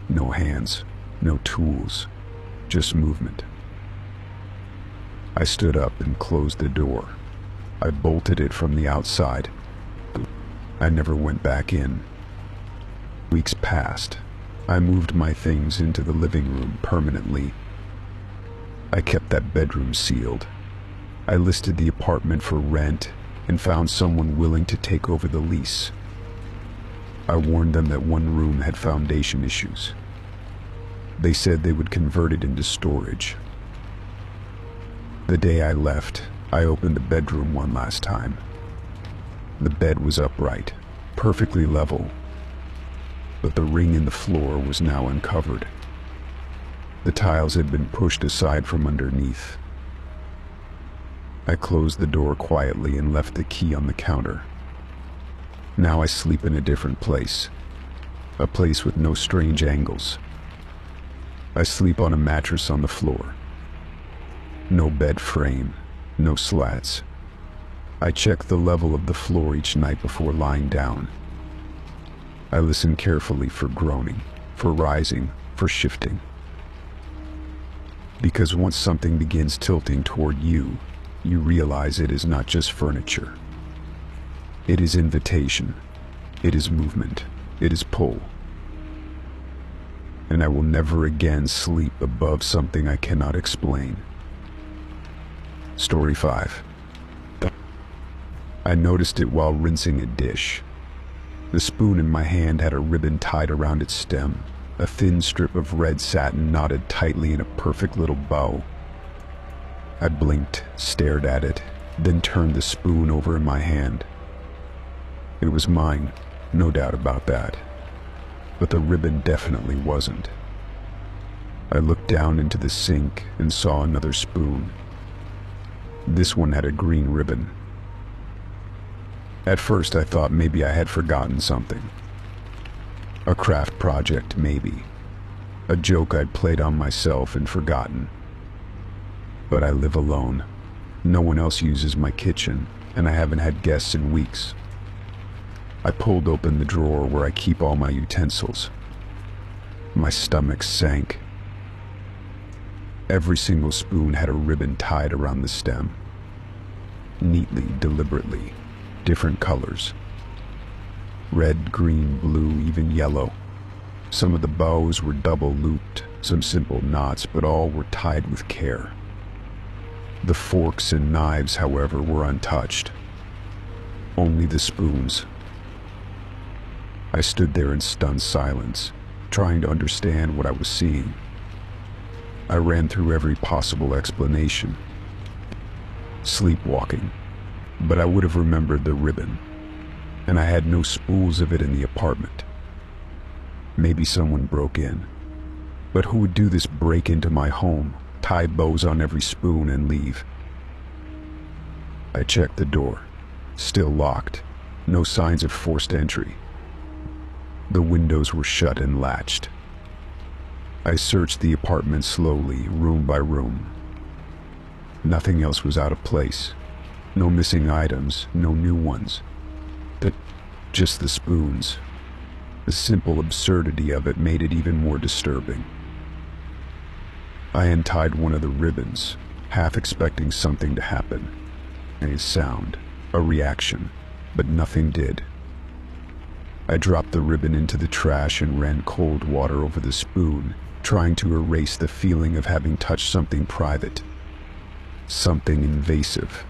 No hands, no tools, just movement. I stood up and closed the door. I bolted it from the outside. I never went back in. Weeks passed. I moved my things into the living room permanently. I kept that bedroom sealed. I listed the apartment for rent and found someone willing to take over the lease. I warned them that one room had foundation issues. They said they would convert it into storage. The day I left, I opened the bedroom one last time. The bed was upright, perfectly level, but the ring in the floor was now uncovered. The tiles had been pushed aside from underneath. I closed the door quietly and left the key on the counter. Now I sleep in a different place, a place with no strange angles. I sleep on a mattress on the floor. No bed frame, no slats. I check the level of the floor each night before lying down. I listen carefully for groaning, for rising, for shifting. Because once something begins tilting toward you, you realize it is not just furniture. It is invitation. It is movement. It is pull. And I will never again sleep above something I cannot explain. Story 5. I noticed it while rinsing a dish. The spoon in my hand had a ribbon tied around its stem, a thin strip of red satin knotted tightly in a perfect little bow. I blinked, stared at it, then turned the spoon over in my hand. It was mine, no doubt about that, but the ribbon definitely wasn't. I looked down into the sink and saw another spoon. This one had a green ribbon. At first I thought maybe I had forgotten something. A craft project, maybe. A joke I'd played on myself and forgotten. But I live alone. No one else uses my kitchen, and I haven't had guests in weeks. I pulled open the drawer where I keep all my utensils. My stomach sank. Every single spoon had a ribbon tied around the stem. Neatly, deliberately. Different colors. Red, green, blue, even yellow. Some of the bows were double looped, some simple knots, but all were tied with care. The forks and knives, however, were untouched. Only the spoons. I stood there in stunned silence, trying to understand what I was seeing. I ran through every possible explanation. Sleepwalking. But I would have remembered the ribbon, and I had no spools of it in the apartment. Maybe someone broke in. But who would do this break into my home, tie bows on every spoon and leave? I checked the door. Still locked. No signs of forced entry. The windows were shut and latched. I searched the apartment slowly, room by room. Nothing else was out of place. No missing items, no new ones. Just the spoons. The simple absurdity of it made it even more disturbing. I untied one of the ribbons, half expecting something to happen. A sound, a reaction, but nothing did. I dropped the ribbon into the trash and ran cold water over the spoon, trying to erase the feeling of having touched something private. Something invasive.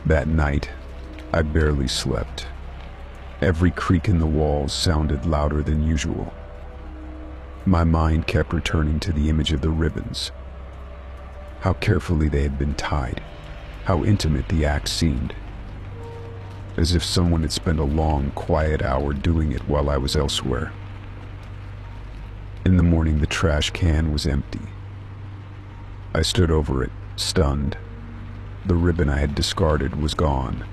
That night, I barely slept. Every creak in the walls sounded louder than usual. My mind kept returning to the image of the ribbons. How carefully they had been tied. How intimate the act seemed. As if someone had spent a long, quiet hour doing it while I was elsewhere. In the morning, the trash can was empty. I stood over it, stunned. The ribbon I had discarded was gone.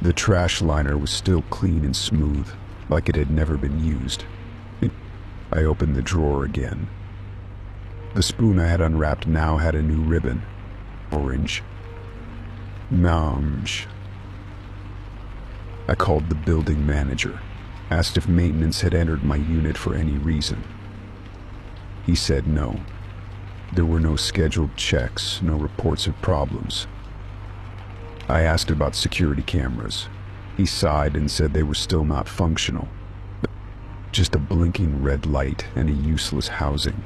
The trash liner was still clean and smooth, like it had never been used. I opened the drawer again. The spoon I had unwrapped now had a new ribbon. Orange. Mange. I called the building manager, asked if maintenance had entered my unit for any reason. He said no. There were no scheduled checks, no reports of problems. I asked about security cameras. He sighed and said they were still not functional. Just a blinking red light and a useless housing.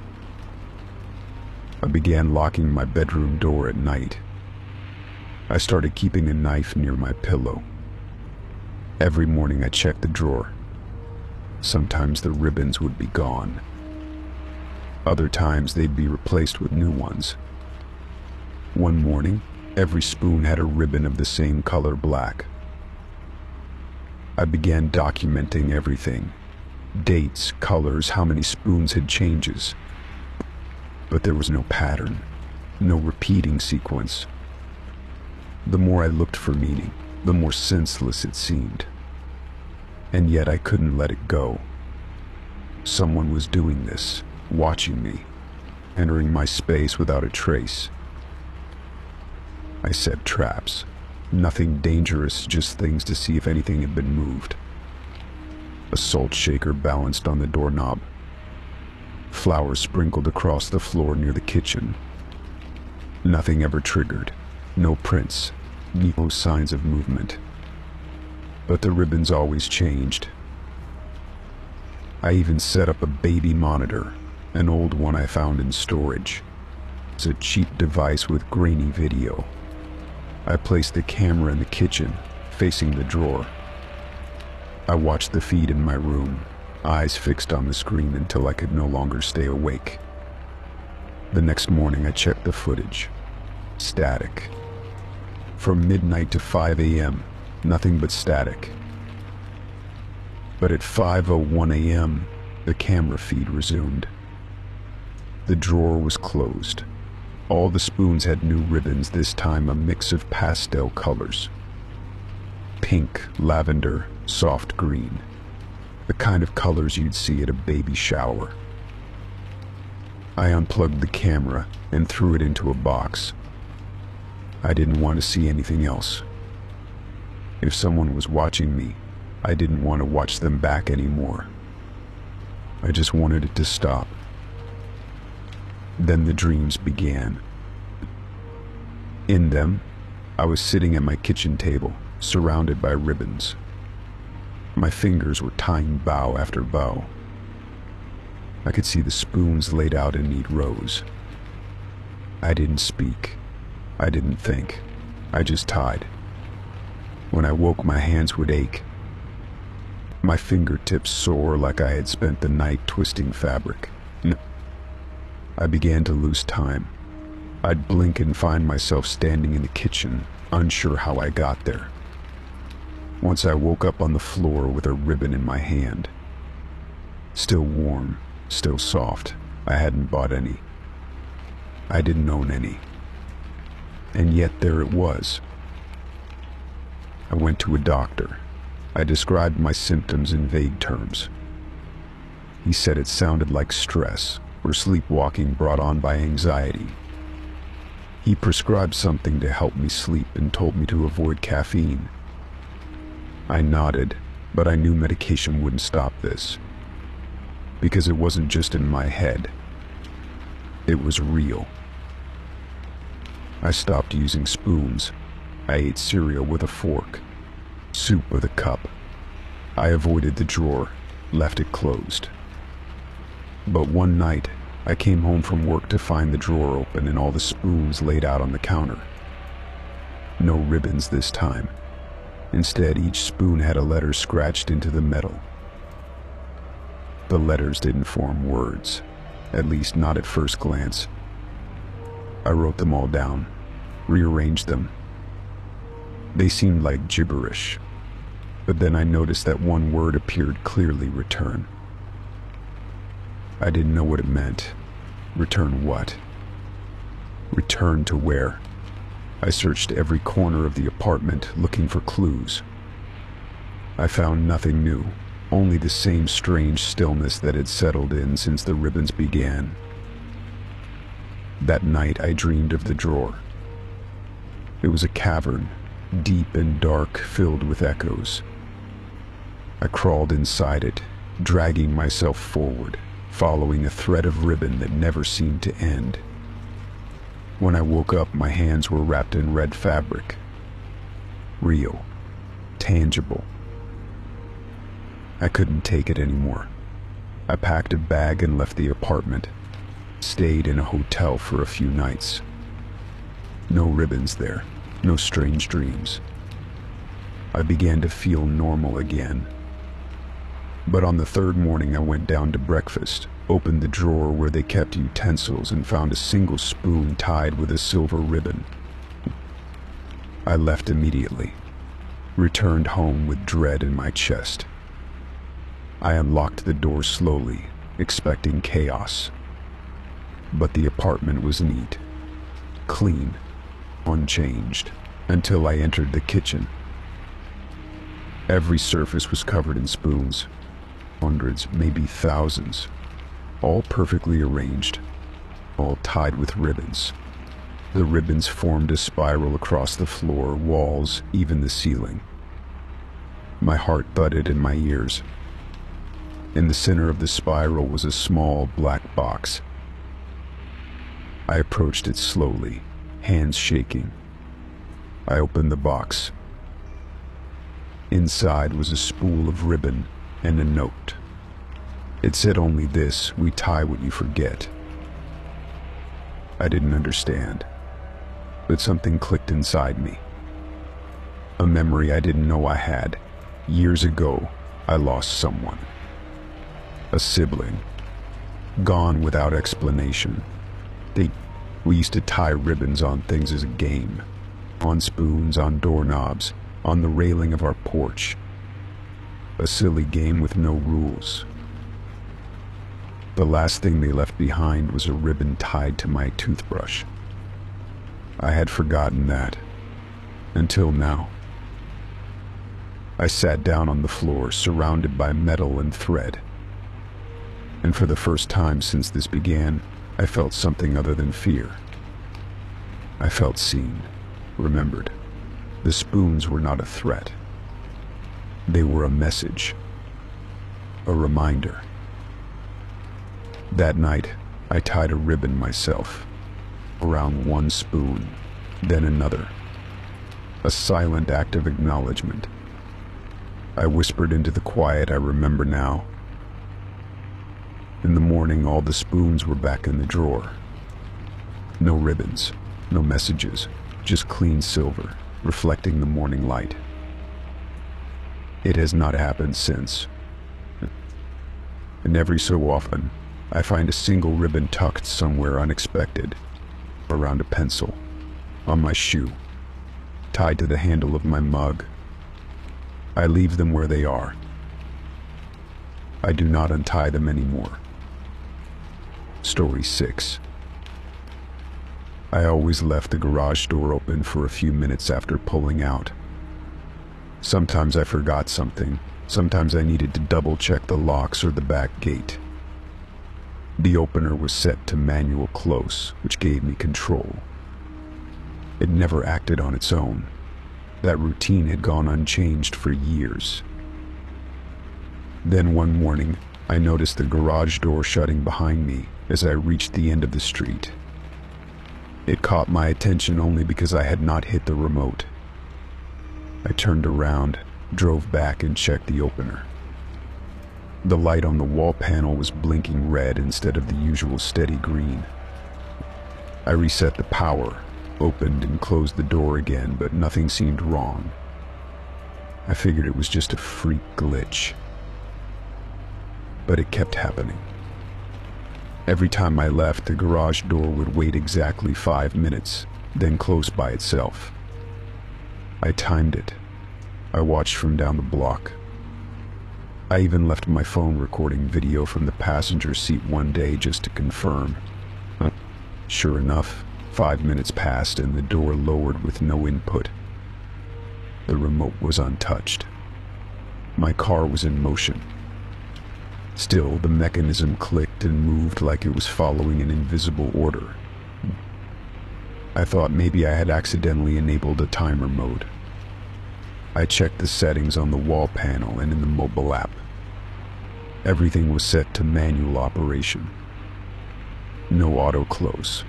I began locking my bedroom door at night. I started keeping a knife near my pillow. Every morning I checked the drawer. Sometimes the ribbons would be gone. Other times they'd be replaced with new ones. One morning, every spoon had a ribbon of the same color, black. I began documenting everything. Dates, colors, how many spoons had changes. But there was no pattern, no repeating sequence. The more I looked for meaning, the more senseless it seemed. And yet I couldn't let it go. Someone was doing this, watching me, entering my space without a trace. I set traps. Nothing dangerous, just things to see if anything had been moved. A salt shaker balanced on the doorknob. Flowers sprinkled across the floor near the kitchen. Nothing ever triggered. No prints. No signs of movement. But the ribbons always changed. I even set up a baby monitor, an old one I found in storage. It's a cheap device with grainy video. I placed the camera in the kitchen, facing the drawer. I watched the feed in my room, eyes fixed on the screen until I could no longer stay awake. The next morning I checked the footage. Static. From midnight to 5 a.m., nothing but static. But at 5:01 a.m., the camera feed resumed. The drawer was closed. All the spoons had new ribbons, this time a mix of pastel colors. Pink, lavender, soft green. The kind of colors you'd see at a baby shower. I unplugged the camera and threw it into a box. I didn't want to see anything else. If someone was watching me, I didn't want to watch them back anymore. I just wanted it to stop. Then the dreams began. In them, I was sitting at my kitchen table, surrounded by ribbons. My fingers were tying bow after bow. I could see the spoons laid out in neat rows. I didn't speak. I didn't think. I just tied. When I woke, my hands would ache. My fingertips sore like I had spent the night twisting fabric. I began to lose time. I'd blink and find myself standing in the kitchen, unsure how I got there. Once I woke up on the floor with a ribbon in my hand. Still warm, still soft. I hadn't bought any. I didn't own any. And yet there it was. I went to a doctor. I described my symptoms in vague terms. He said it sounded like stress or sleepwalking brought on by anxiety. He prescribed something to help me sleep and told me to avoid caffeine. I nodded, but I knew medication wouldn't stop this. Because it wasn't just in my head. It was real. I stopped using spoons. I ate cereal with a fork, soup with a cup. I avoided the drawer, left it closed. But one night, I came home from work to find the drawer open and all the spoons laid out on the counter. No ribbons this time. Instead, each spoon had a letter scratched into the metal. The letters didn't form words, at least not at first glance. I wrote them all down, rearranged them. They seemed like gibberish, but then I noticed that one word appeared clearly: return. I didn't know what it meant. Return what? Return to where? I searched every corner of the apartment looking for clues. I found nothing new, only the same strange stillness that had settled in since the ribbons began. That night I dreamed of the drawer. It was a cavern, deep and dark, filled with echoes. I crawled inside it, dragging myself forward, following a thread of ribbon that never seemed to end. When I woke up, my hands were wrapped in red fabric. Real. Tangible. I couldn't take it anymore. I packed a bag and left the apartment. Stayed in a hotel for a few nights. No ribbons there, no strange dreams. I began to feel normal again. But on the third morning I went down to breakfast, opened the drawer where they kept utensils, and found a single spoon tied with a silver ribbon. I left immediately, returned home with dread in my chest. I unlocked the door slowly, expecting chaos. But the apartment was neat, clean, unchanged, until I entered the kitchen. Every surface was covered in spoons, hundreds, maybe thousands, all perfectly arranged, all tied with ribbons. The ribbons formed a spiral across the floor, walls, even the ceiling. My heart thudded in my ears. In the center of the spiral was a small black box. I approached it slowly, hands shaking. I opened the box. Inside was a spool of ribbon and a note. It said only this: "We tie what you forget." I didn't understand, but something clicked inside me. A memory I didn't know I had. Years ago, I lost someone. A sibling. Gone without explanation. We used to tie ribbons on things as a game. On spoons, on doorknobs, on the railing of our porch. A silly game with no rules. The last thing they left behind was a ribbon tied to my toothbrush. I had forgotten that, until now. I sat down on the floor, surrounded by metal and thread. And for the first time since this began, I felt something other than fear. I felt seen, remembered. The spoons were not a threat. They were a message, a reminder. That night, I tied a ribbon myself, around one spoon, then another. A silent act of acknowledgement. I whispered into the quiet I remember now. In the morning, all the spoons were back in the drawer. No ribbons, no messages, just clean silver, reflecting the morning light. It has not happened since. And every so often, I find a single ribbon tucked somewhere unexpected, around a pencil, on my shoe, tied to the handle of my mug. I leave them where they are. I do not untie them anymore. Story 6. I always left the garage door open for a few minutes after pulling out. Sometimes I forgot something. Sometimes I needed to double-check the locks or the back gate. The opener was set to manual close, which gave me control. It never acted on its own. That routine had gone unchanged for years. Then one morning, I noticed the garage door shutting behind me as I reached the end of the street. It caught my attention only because I had not hit the remote. I turned around, drove back, and checked the opener. The light on the wall panel was blinking red instead of the usual steady green. I reset the power, opened and closed the door again, but nothing seemed wrong. I figured it was just a freak glitch. but it kept happening. Every time I left, the garage door would wait exactly 5 minutes, then close by itself. I timed it. I watched from down the block. I even left my phone recording video from the passenger seat one day just to confirm. Sure enough, 5 minutes passed and the door lowered with no input. The remote was untouched. My car was in motion. Still, the mechanism clicked and moved like it was following an invisible order. I thought maybe I had accidentally enabled a timer mode. I checked the settings on the wall panel and in the mobile app. Everything was set to manual operation. No auto close,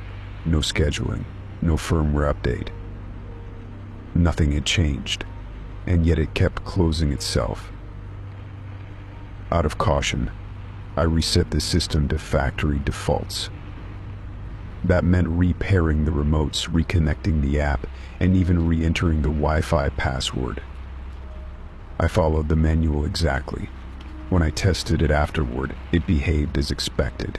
no scheduling, no firmware update. Nothing had changed, and yet it kept closing itself. Out of caution, I reset the system to factory defaults. That meant repairing the remotes, reconnecting the app, and even re-entering the Wi-Fi password. I followed the manual exactly. When I tested it afterward, it behaved as expected.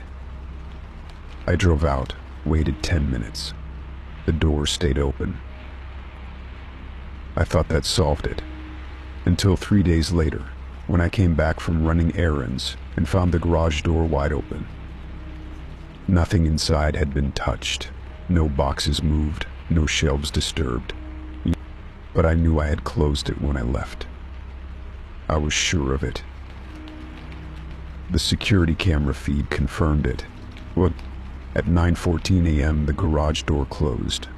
I drove out, waited 10 minutes. The door stayed open. I thought that solved it, until 3 days later, when I came back from running errands and found the garage door wide open. Nothing inside had been touched, no boxes moved, no shelves disturbed. But I knew I had closed it when I left. I was sure of it. The security camera feed confirmed it. Well, at 9:14 a.m. the garage door closed.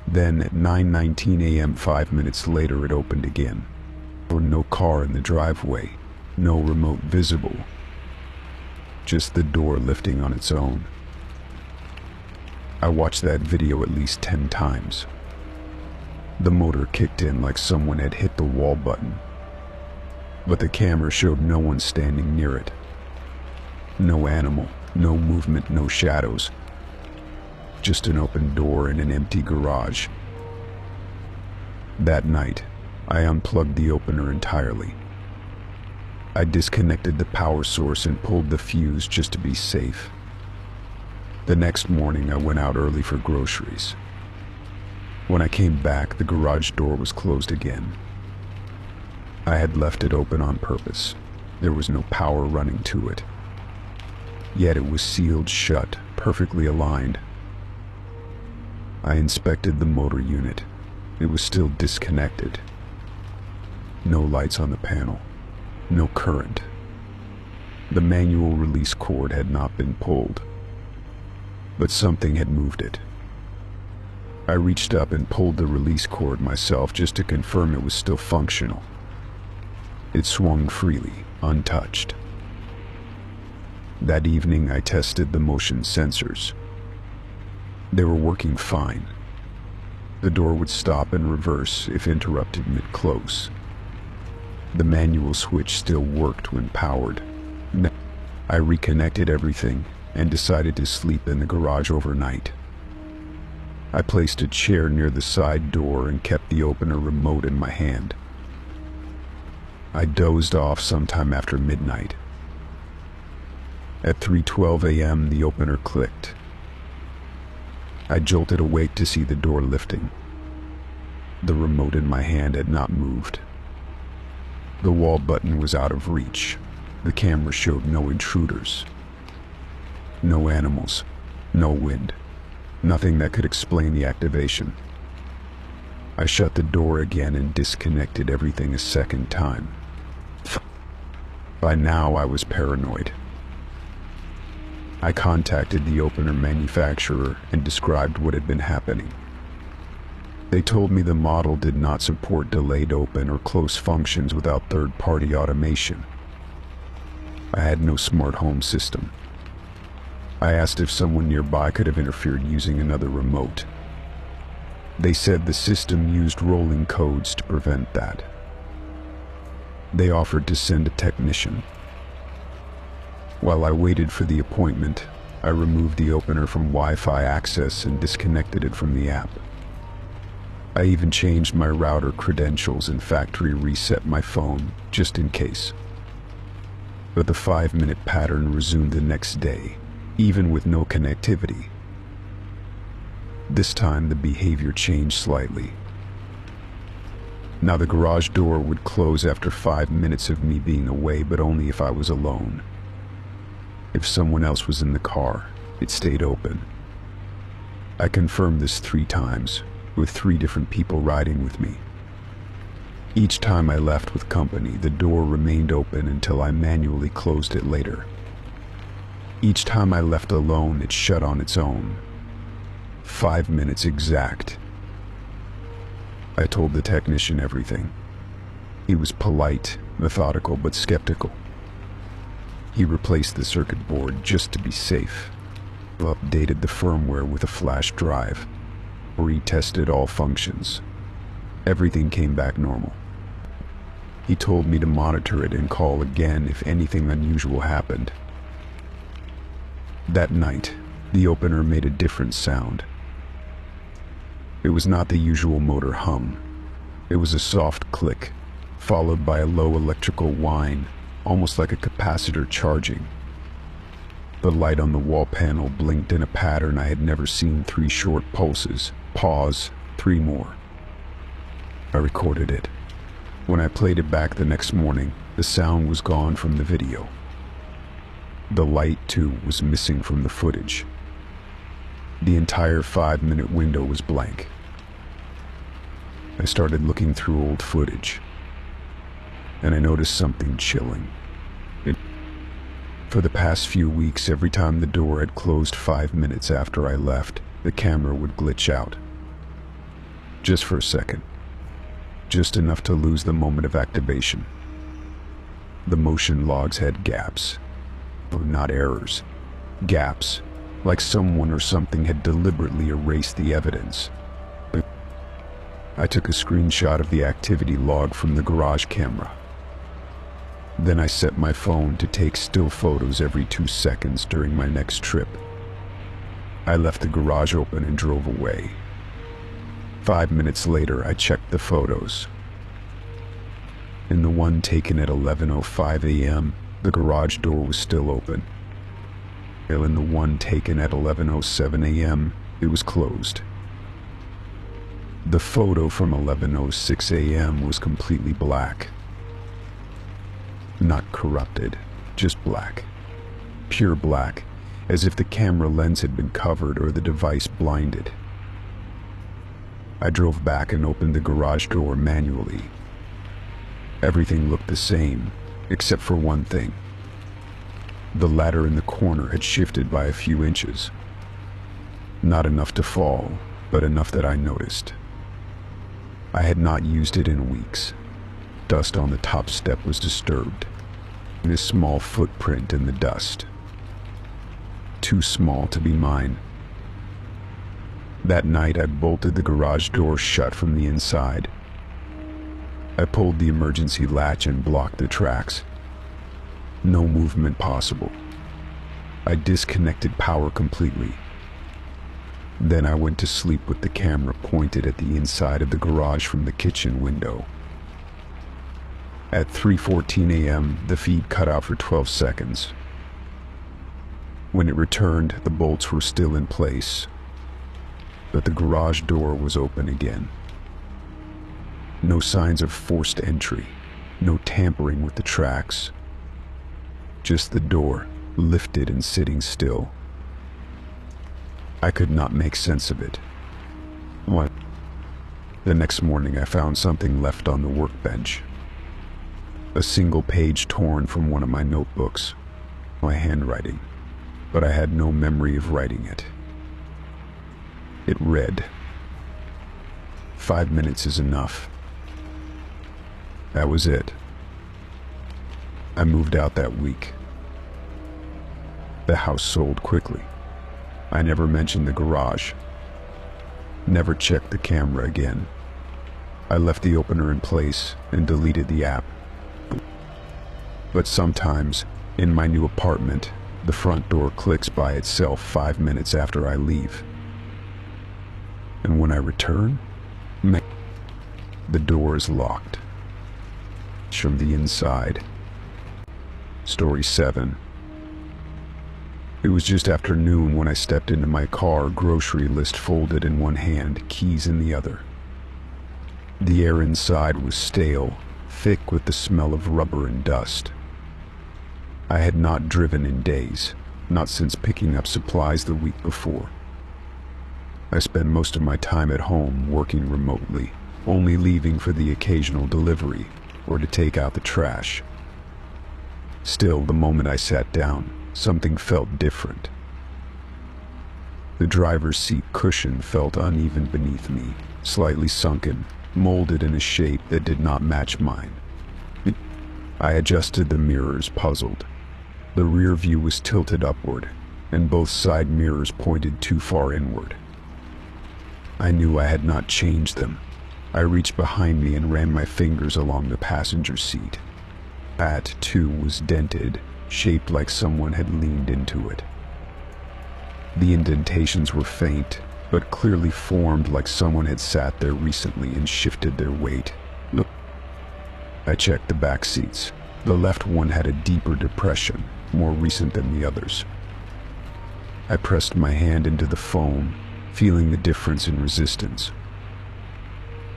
Then at 9:19 a.m. 5 minutes later it opened again. There was no car in the driveway, no remote visible. Just the door lifting on its own. I watched that video at least 10 times. The motor kicked in like someone had hit the wall button. But the camera showed no one standing near it. No animal, no movement, no shadows. Just an open door in an empty garage. That night, I unplugged the opener entirely. I disconnected the power source and pulled the fuse just to be safe. The next morning, I went out early for groceries. When I came back, the garage door was closed again. I had left it open on purpose. There was no power running to it. Yet it was sealed shut, perfectly aligned. I inspected the motor unit. It was still disconnected. No lights on the panel. No current. The manual release cord had not been pulled. But something had moved it. I reached up and pulled the release cord myself just to confirm it was still functional. It swung freely, untouched. That evening I tested the motion sensors. They were working fine. The door would stop and reverse if interrupted mid-close. The manual switch still worked when powered. I reconnected everything and decided to sleep in the garage overnight. I placed a chair near the side door and kept the opener remote in my hand. I dozed off sometime after midnight. At 3:12 a.m. the opener clicked. I jolted awake to see the door lifting. The remote in my hand had not moved. The wall button was out of reach. The camera showed no intruders. No animals, no wind, nothing that could explain the activation. I shut the door again and disconnected everything a second time. By now I was paranoid. I contacted the opener manufacturer and described what had been happening. They told me the model did not support delayed open or close functions without third-party automation. I had no smart home system. I asked if someone nearby could have interfered using another remote. They said the system used rolling codes to prevent that. They offered to send a technician. While I waited for the appointment, I removed the opener from Wi-Fi access and disconnected it from the app. I even changed my router credentials and factory reset my phone, just in case. But the 5-minute pattern resumed the next day, even with no connectivity. This time the behavior changed slightly. Now the garage door would close after 5 minutes of me being away, but only if I was alone. If someone else was in the car, it stayed open. I confirmed this 3 times, with 3 different people riding with me. Each time I left with company, the door remained open until I manually closed it later. Each time I left alone, it shut on its own. 5 minutes exact. I told the technician everything. He was polite, methodical, but skeptical. He replaced the circuit board just to be safe, updated the firmware with a flash drive, retested all functions. Everything came back normal. He told me to monitor it and call again if anything unusual happened. That night, the opener made a different sound. It was not the usual motor hum. It was a soft click, followed by a low electrical whine, almost like a capacitor charging. The light on the wall panel blinked in a pattern I had never seen. 3 short pulses, pause, 3 more. I recorded it. When I played it back the next morning, the sound was gone from the video. The light, too, was missing from the footage. The entire 5-minute window was blank. I started looking through old footage, and I noticed something chilling. For the past few weeks, every time the door had closed 5 minutes after I left, the camera would glitch out. Just for a second. Just enough to lose the moment of activation. The motion logs had gaps. Not errors. Gaps. Like someone or something had deliberately erased the evidence. I took a screenshot of the activity log from the garage camera. Then I set my phone to take still photos every 2 seconds during my next trip. I left the garage open and drove away. 5 minutes later, I checked the photos. In the one taken at 11:05 a.m., the garage door was still open. In the one taken at 11:07 a.m., it was closed. The photo from 11:06 a.m. was completely black. Not corrupted, just black. Pure black, as if the camera lens had been covered or the device blinded. I drove back and opened the garage door manually. Everything looked the same, except for one thing. The ladder in the corner had shifted by a few inches. Not enough to fall, but enough that I noticed. I had not used it in weeks. Dust on the top step was disturbed. And a small footprint in the dust. Too small to be mine. That night I bolted the garage door shut from the inside. I pulled the emergency latch and blocked the tracks. No movement possible. I disconnected power completely. Then I went to sleep with the camera pointed at the inside of the garage from the kitchen window. At 3:14 a.m., the feed cut out for 12 seconds. When it returned, the bolts were still in place, but the garage door was open again. No signs of forced entry, no tampering with the tracks. Just the door, lifted and sitting still. I could not make sense of it. What? The next morning I found something left on the workbench. A single page torn from one of my notebooks. My handwriting, but I had no memory of writing it. It read, "5 minutes is enough." That was it. I moved out that week. The house sold quickly. I never mentioned the garage. Never checked the camera again. I left the opener in place and deleted the app. But sometimes, in my new apartment, the front door clicks by itself 5 minutes after I leave. And when I return, the door is locked from the inside. Story 7. It was just after noon when I stepped into my car, grocery list folded in one hand, keys in the other. The air inside was stale, thick with the smell of rubber and dust. I had not driven in days, not since picking up supplies the week before. I spent most of my time at home working remotely, only leaving for the occasional delivery or to take out the trash. Still, the moment I sat down, something felt different. The driver's seat cushion felt uneven beneath me, slightly sunken, molded in a shape that did not match mine. I adjusted the mirrors, puzzled. The rear view was tilted upward, and both side mirrors pointed too far inward. I knew I had not changed them. I reached behind me and ran my fingers along the passenger seat. That, too, was dented, shaped like someone had leaned into it. The indentations were faint, but clearly formed like someone had sat there recently and shifted their weight. Look. I checked the back seats. The left one had a deeper depression, more recent than the others. I pressed my hand into the foam, feeling the difference in resistance.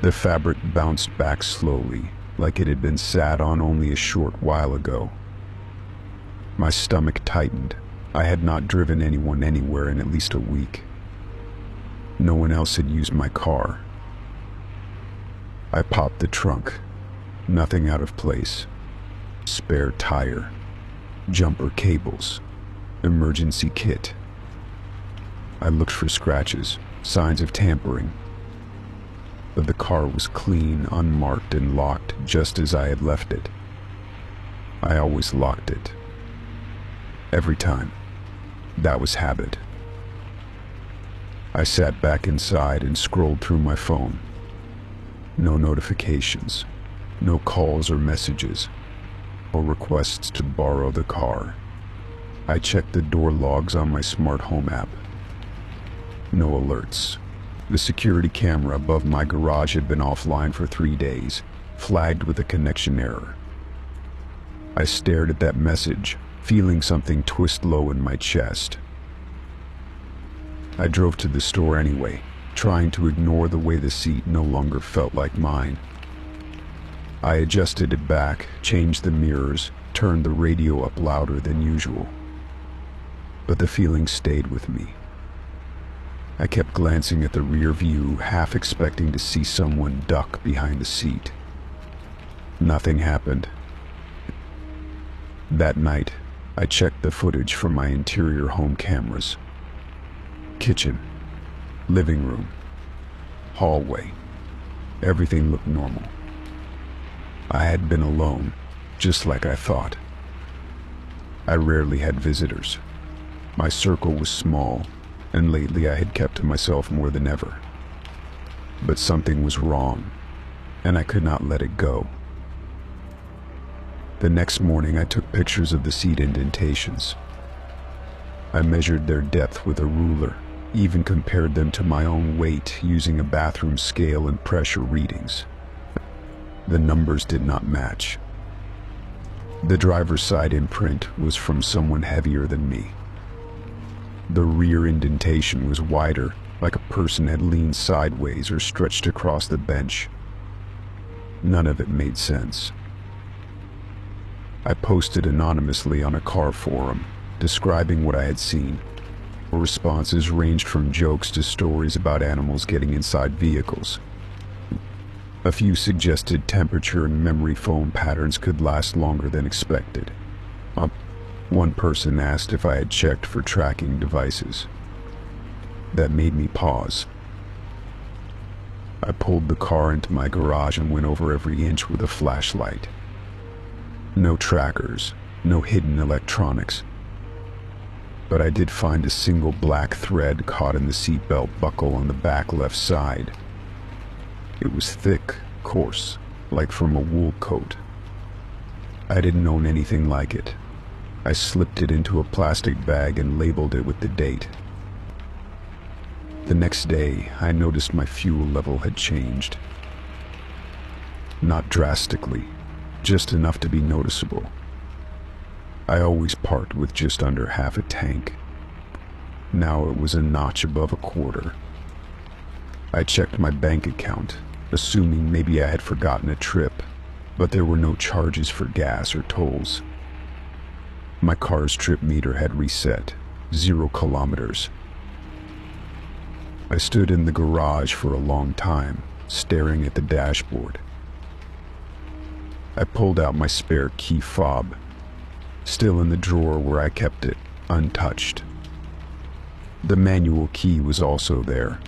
The fabric bounced back slowly, like it had been sat on only a short while ago. My stomach tightened. I had not driven anyone anywhere in at least a week. No one else had used my car. I popped the trunk. Nothing out of place. Spare tire. Jumper cables. Emergency kit. I looked for scratches, signs of tampering. But the car was clean, unmarked, and locked just as I had left it. I always locked it. Every time. That was habit. I sat back inside and scrolled through my phone. No notifications, no calls or messages, or requests to borrow the car. I checked the door logs on my smart home app. No alerts. The security camera above my garage had been offline for 3 days, flagged with a connection error. I stared at that message, feeling something twist low in my chest. I drove to the store anyway, trying to ignore the way the seat no longer felt like mine. I adjusted it back, changed the mirrors, turned the radio up louder than usual. But the feeling stayed with me. I kept glancing at the rear view, half expecting to see someone duck behind the seat. Nothing happened. That night, I checked the footage from my interior home cameras. Kitchen, living room, hallway. Everything looked normal. I had been alone, just like I thought. I rarely had visitors. My circle was small, and lately I had kept to myself more than ever. But something was wrong, and I could not let it go. The next morning I took pictures of the seat indentations. I measured their depth with a ruler, even compared them to my own weight using a bathroom scale and pressure readings. The numbers did not match. The driver's side imprint was from someone heavier than me. The rear indentation was wider, like a person had leaned sideways or stretched across the bench. None of it made sense. I posted anonymously on a car forum, describing what I had seen. Responses ranged from jokes to stories about animals getting inside vehicles. A few suggested temperature and memory foam patterns could last longer than expected. One person asked if I had checked for tracking devices. That made me pause. I pulled the car into my garage and went over every inch with a flashlight. No trackers, no hidden electronics. But I did find a single black thread caught in the seatbelt buckle on the back left side. It was thick, coarse, like from a wool coat. I didn't own anything like it. I slipped it into a plastic bag and labeled it with the date. The next day, I noticed my fuel level had changed. Not drastically, just enough to be noticeable. I always parked with just under half a tank. Now it was a notch above a quarter. I checked my bank account, assuming maybe I had forgotten a trip, but there were no charges for gas or tolls. My car's trip meter had reset, 0 kilometers. I stood in the garage for a long time, staring at the dashboard. I pulled out my spare key fob, still in the drawer where I kept it, untouched. The manual key was also there.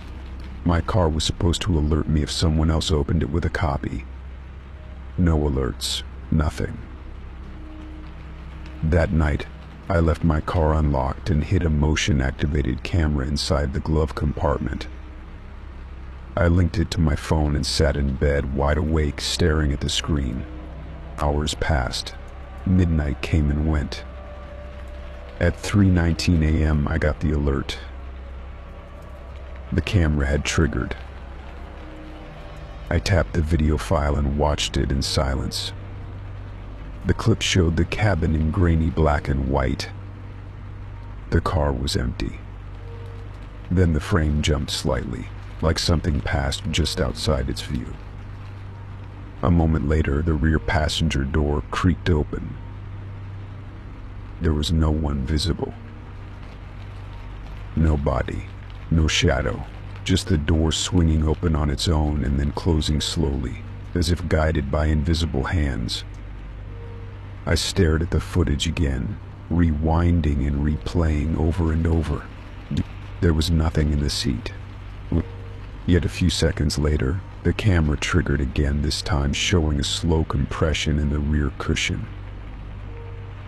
My car was supposed to alert me if someone else opened it with a copy. No alerts, nothing. That night, I left my car unlocked and hid a motion-activated camera inside the glove compartment. I linked it to my phone and sat in bed, wide awake, staring at the screen. Hours passed. Midnight came and went. At 3:19 a.m., I got the alert. The camera had triggered. I tapped the video file and watched it in silence. The clip showed the cabin in grainy black and white. The car was empty. Then the frame jumped slightly, like something passed just outside its view. A moment later, the rear passenger door creaked open. There was no one visible. No body, no shadow, just the door swinging open on its own and then closing slowly, as if guided by invisible hands. I stared at the footage again, rewinding and replaying over and over. There was nothing in the seat. Yet a few seconds later, the camera triggered again, this time showing a slow compression in the rear cushion.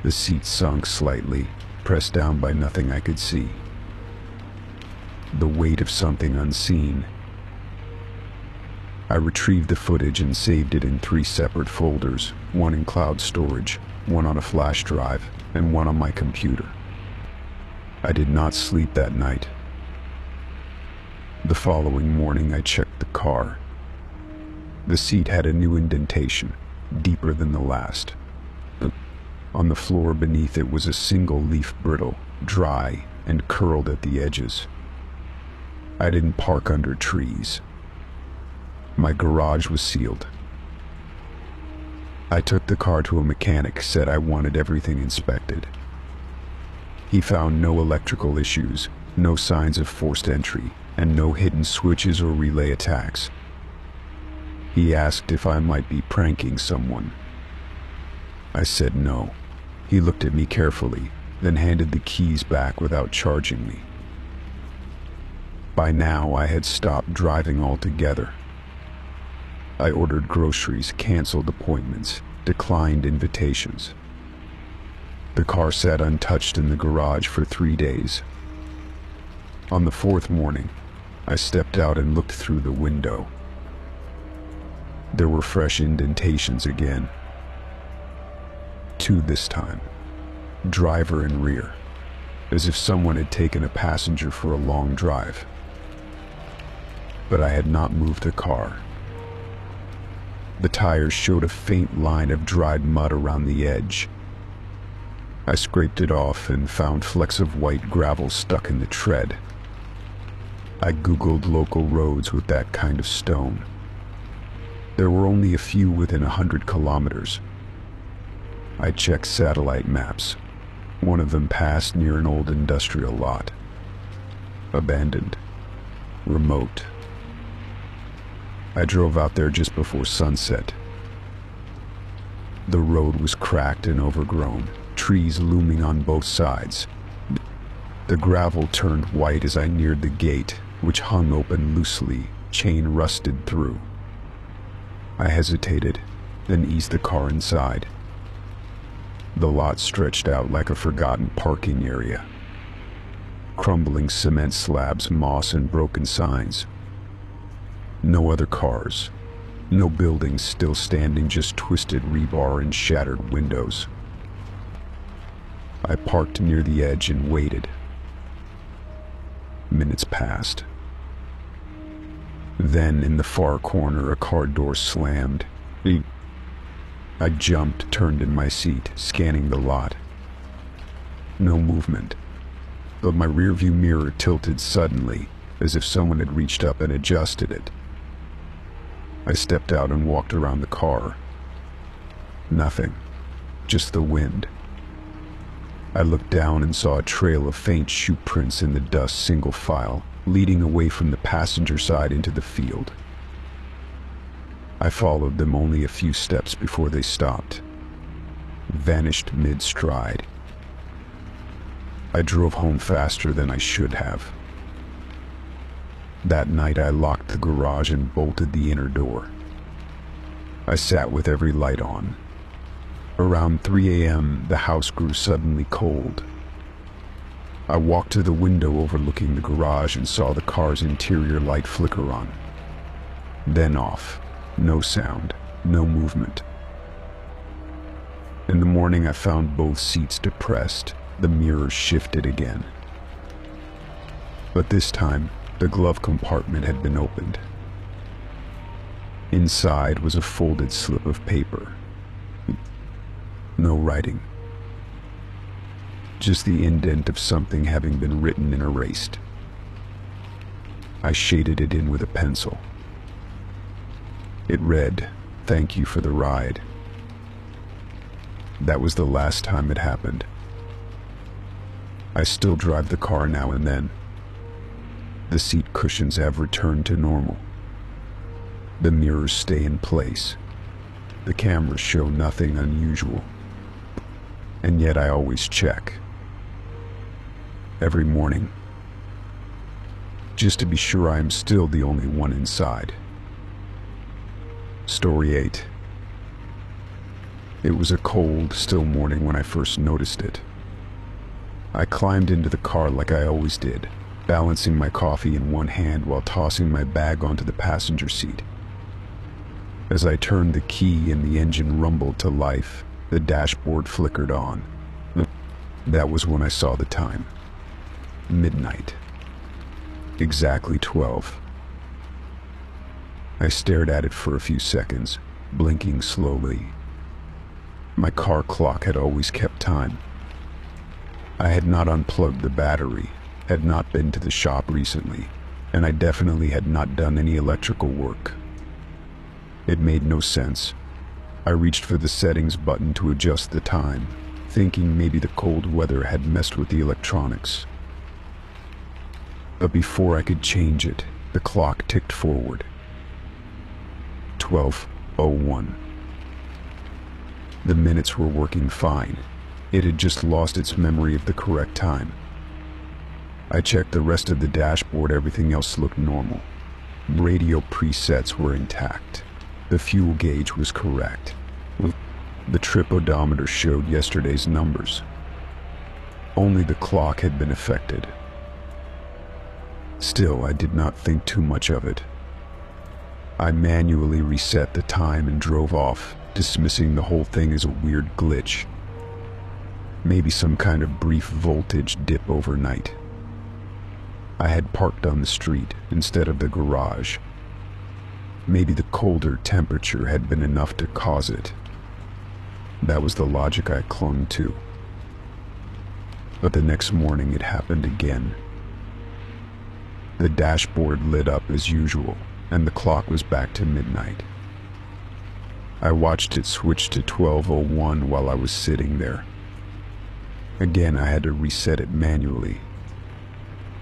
The seat sunk slightly, pressed down by nothing I could see. The weight of something unseen. I retrieved the footage and saved it in 3 separate folders, one in cloud storage, one on a flash drive, and one on my computer. I did not sleep that night. The following morning, I checked the car. The seat had a new indentation, deeper than the last. On the floor beneath it was a single leaf, brittle, dry, and curled at the edges. I didn't park under trees. My garage was sealed. I took the car to a mechanic, said I wanted everything inspected. He found no electrical issues, no signs of forced entry, and no hidden switches or relay attacks. He asked if I might be pranking someone. I said no. He looked at me carefully, then handed the keys back without charging me. By now, I had stopped driving altogether. I ordered groceries, canceled appointments, declined invitations. The car sat untouched in the garage for 3 days. On the 4th morning, I stepped out and looked through the window. There were fresh indentations again. 2 this time, driver and rear, as if someone had taken a passenger for a long drive. But I had not moved the car. The tires showed a faint line of dried mud around the edge. I scraped it off and found flecks of white gravel stuck in the tread. I Googled local roads with that kind of stone. There were only a few within 100 kilometers. I checked satellite maps. One of them passed near an old industrial lot. Abandoned. Remote. I drove out there just before sunset. The road was cracked and overgrown, trees looming on both sides. The gravel turned white as I neared the gate, which hung open loosely, chain rusted through. I hesitated, then eased the car inside. The lot stretched out like a forgotten parking area. Crumbling cement slabs, moss, and broken signs. No other cars. No buildings still standing, just twisted rebar and shattered windows. I parked near the edge and waited. Minutes passed. Then, in the far corner, a car door slammed. I jumped, turned in my seat, scanning the lot. No movement, but my rearview mirror tilted suddenly, as if someone had reached up and adjusted it. I stepped out and walked around the car. Nothing, just the wind. I looked down and saw a trail of faint shoe prints in the dust single file, leading away from the passenger side into the field. I followed them only a few steps before they stopped, vanished mid-stride. I drove home faster than I should have. That night I locked the garage and bolted the inner door. I sat with every light on. Around 3 a.m., the house grew suddenly cold. I walked to the window overlooking the garage and saw the car's interior light flicker on. Then off. No sound, no movement. In the morning, I found both seats depressed. The mirrors shifted again. But this time, the glove compartment had been opened. Inside was a folded slip of paper. No writing. Just the indent of something having been written and erased. I shaded it in with a pencil. It read, "Thank you for the ride." That was the last time it happened. I still drive the car now and then. The seat cushions have returned to normal. The mirrors stay in place. The cameras show nothing unusual. And yet I always check. Every morning. Just to be sure I am still the only one inside. Story 8. It was a cold, still morning when I first noticed it. I climbed into the car like I always did, balancing my coffee in one hand while tossing my bag onto the passenger seat. As I turned the key and the engine rumbled to life, the dashboard flickered on. That was when I saw the time. Midnight. Exactly 12. I stared at it for a few seconds, blinking slowly. My car clock had always kept time. I had not unplugged the battery, had not been to the shop recently, and I definitely had not done any electrical work. It made no sense. I reached for the settings button to adjust the time, thinking maybe the cold weather had messed with the electronics. But before I could change it, the clock ticked forward. 12:01. The minutes were working fine. It had just lost its memory of the correct time. I checked the rest of the dashboard, everything else looked normal. Radio presets were intact. The fuel gauge was correct. The trip odometer showed yesterday's numbers. Only the clock had been affected. Still, I did not think too much of it. I manually reset the time and drove off, dismissing the whole thing as a weird glitch. Maybe some kind of brief voltage dip overnight. I had parked on the street instead of the garage. Maybe the colder temperature had been enough to cause it. That was the logic I clung to. But the next morning it happened again. The dashboard lit up as usual, and the clock was back to midnight. I watched it switch to 12:01 while I was sitting there. Again, I had to reset it manually.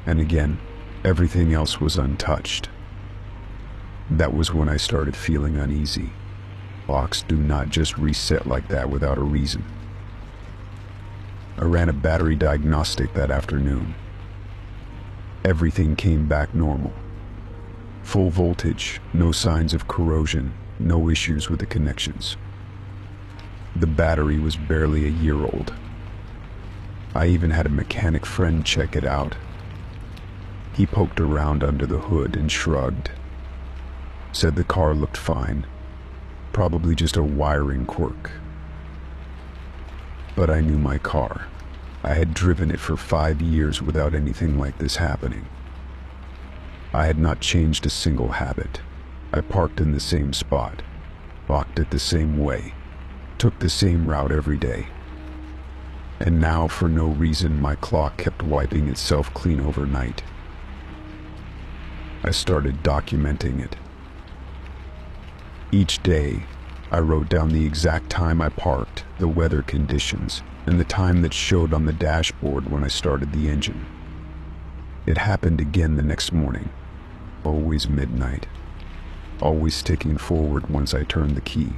And again, everything else was untouched. That was when I started feeling uneasy. Clocks do not just reset like that without a reason. I ran a battery diagnostic that afternoon. Everything came back normal. Full voltage, no signs of corrosion, no issues with the connections. The battery was barely a year old. I even had a mechanic friend check it out. He poked around under the hood and shrugged. Said the car looked fine, probably just a wiring quirk. But I knew my car. I had driven it for 5 years without anything like this happening. I had not changed a single habit. I parked in the same spot, walked it the same way, took the same route every day. And now, for no reason, my clock kept wiping itself clean overnight. I started documenting it. Each day, I wrote down the exact time I parked, the weather conditions, and the time that showed on the dashboard when I started the engine. It happened again the next morning, always midnight, always ticking forward once I turned the key.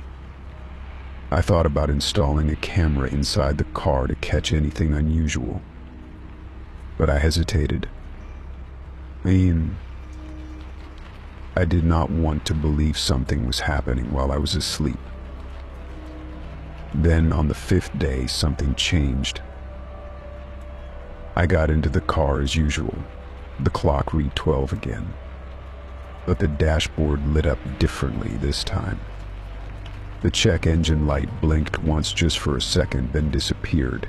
I thought about installing a camera inside the car to catch anything unusual, but I hesitated. I did not want to believe something was happening while I was asleep. Then, on the 5th day, something changed. I got into the car as usual. The clock read 12 again. But the dashboard lit up differently this time. The check engine light blinked once just for a second, then disappeared.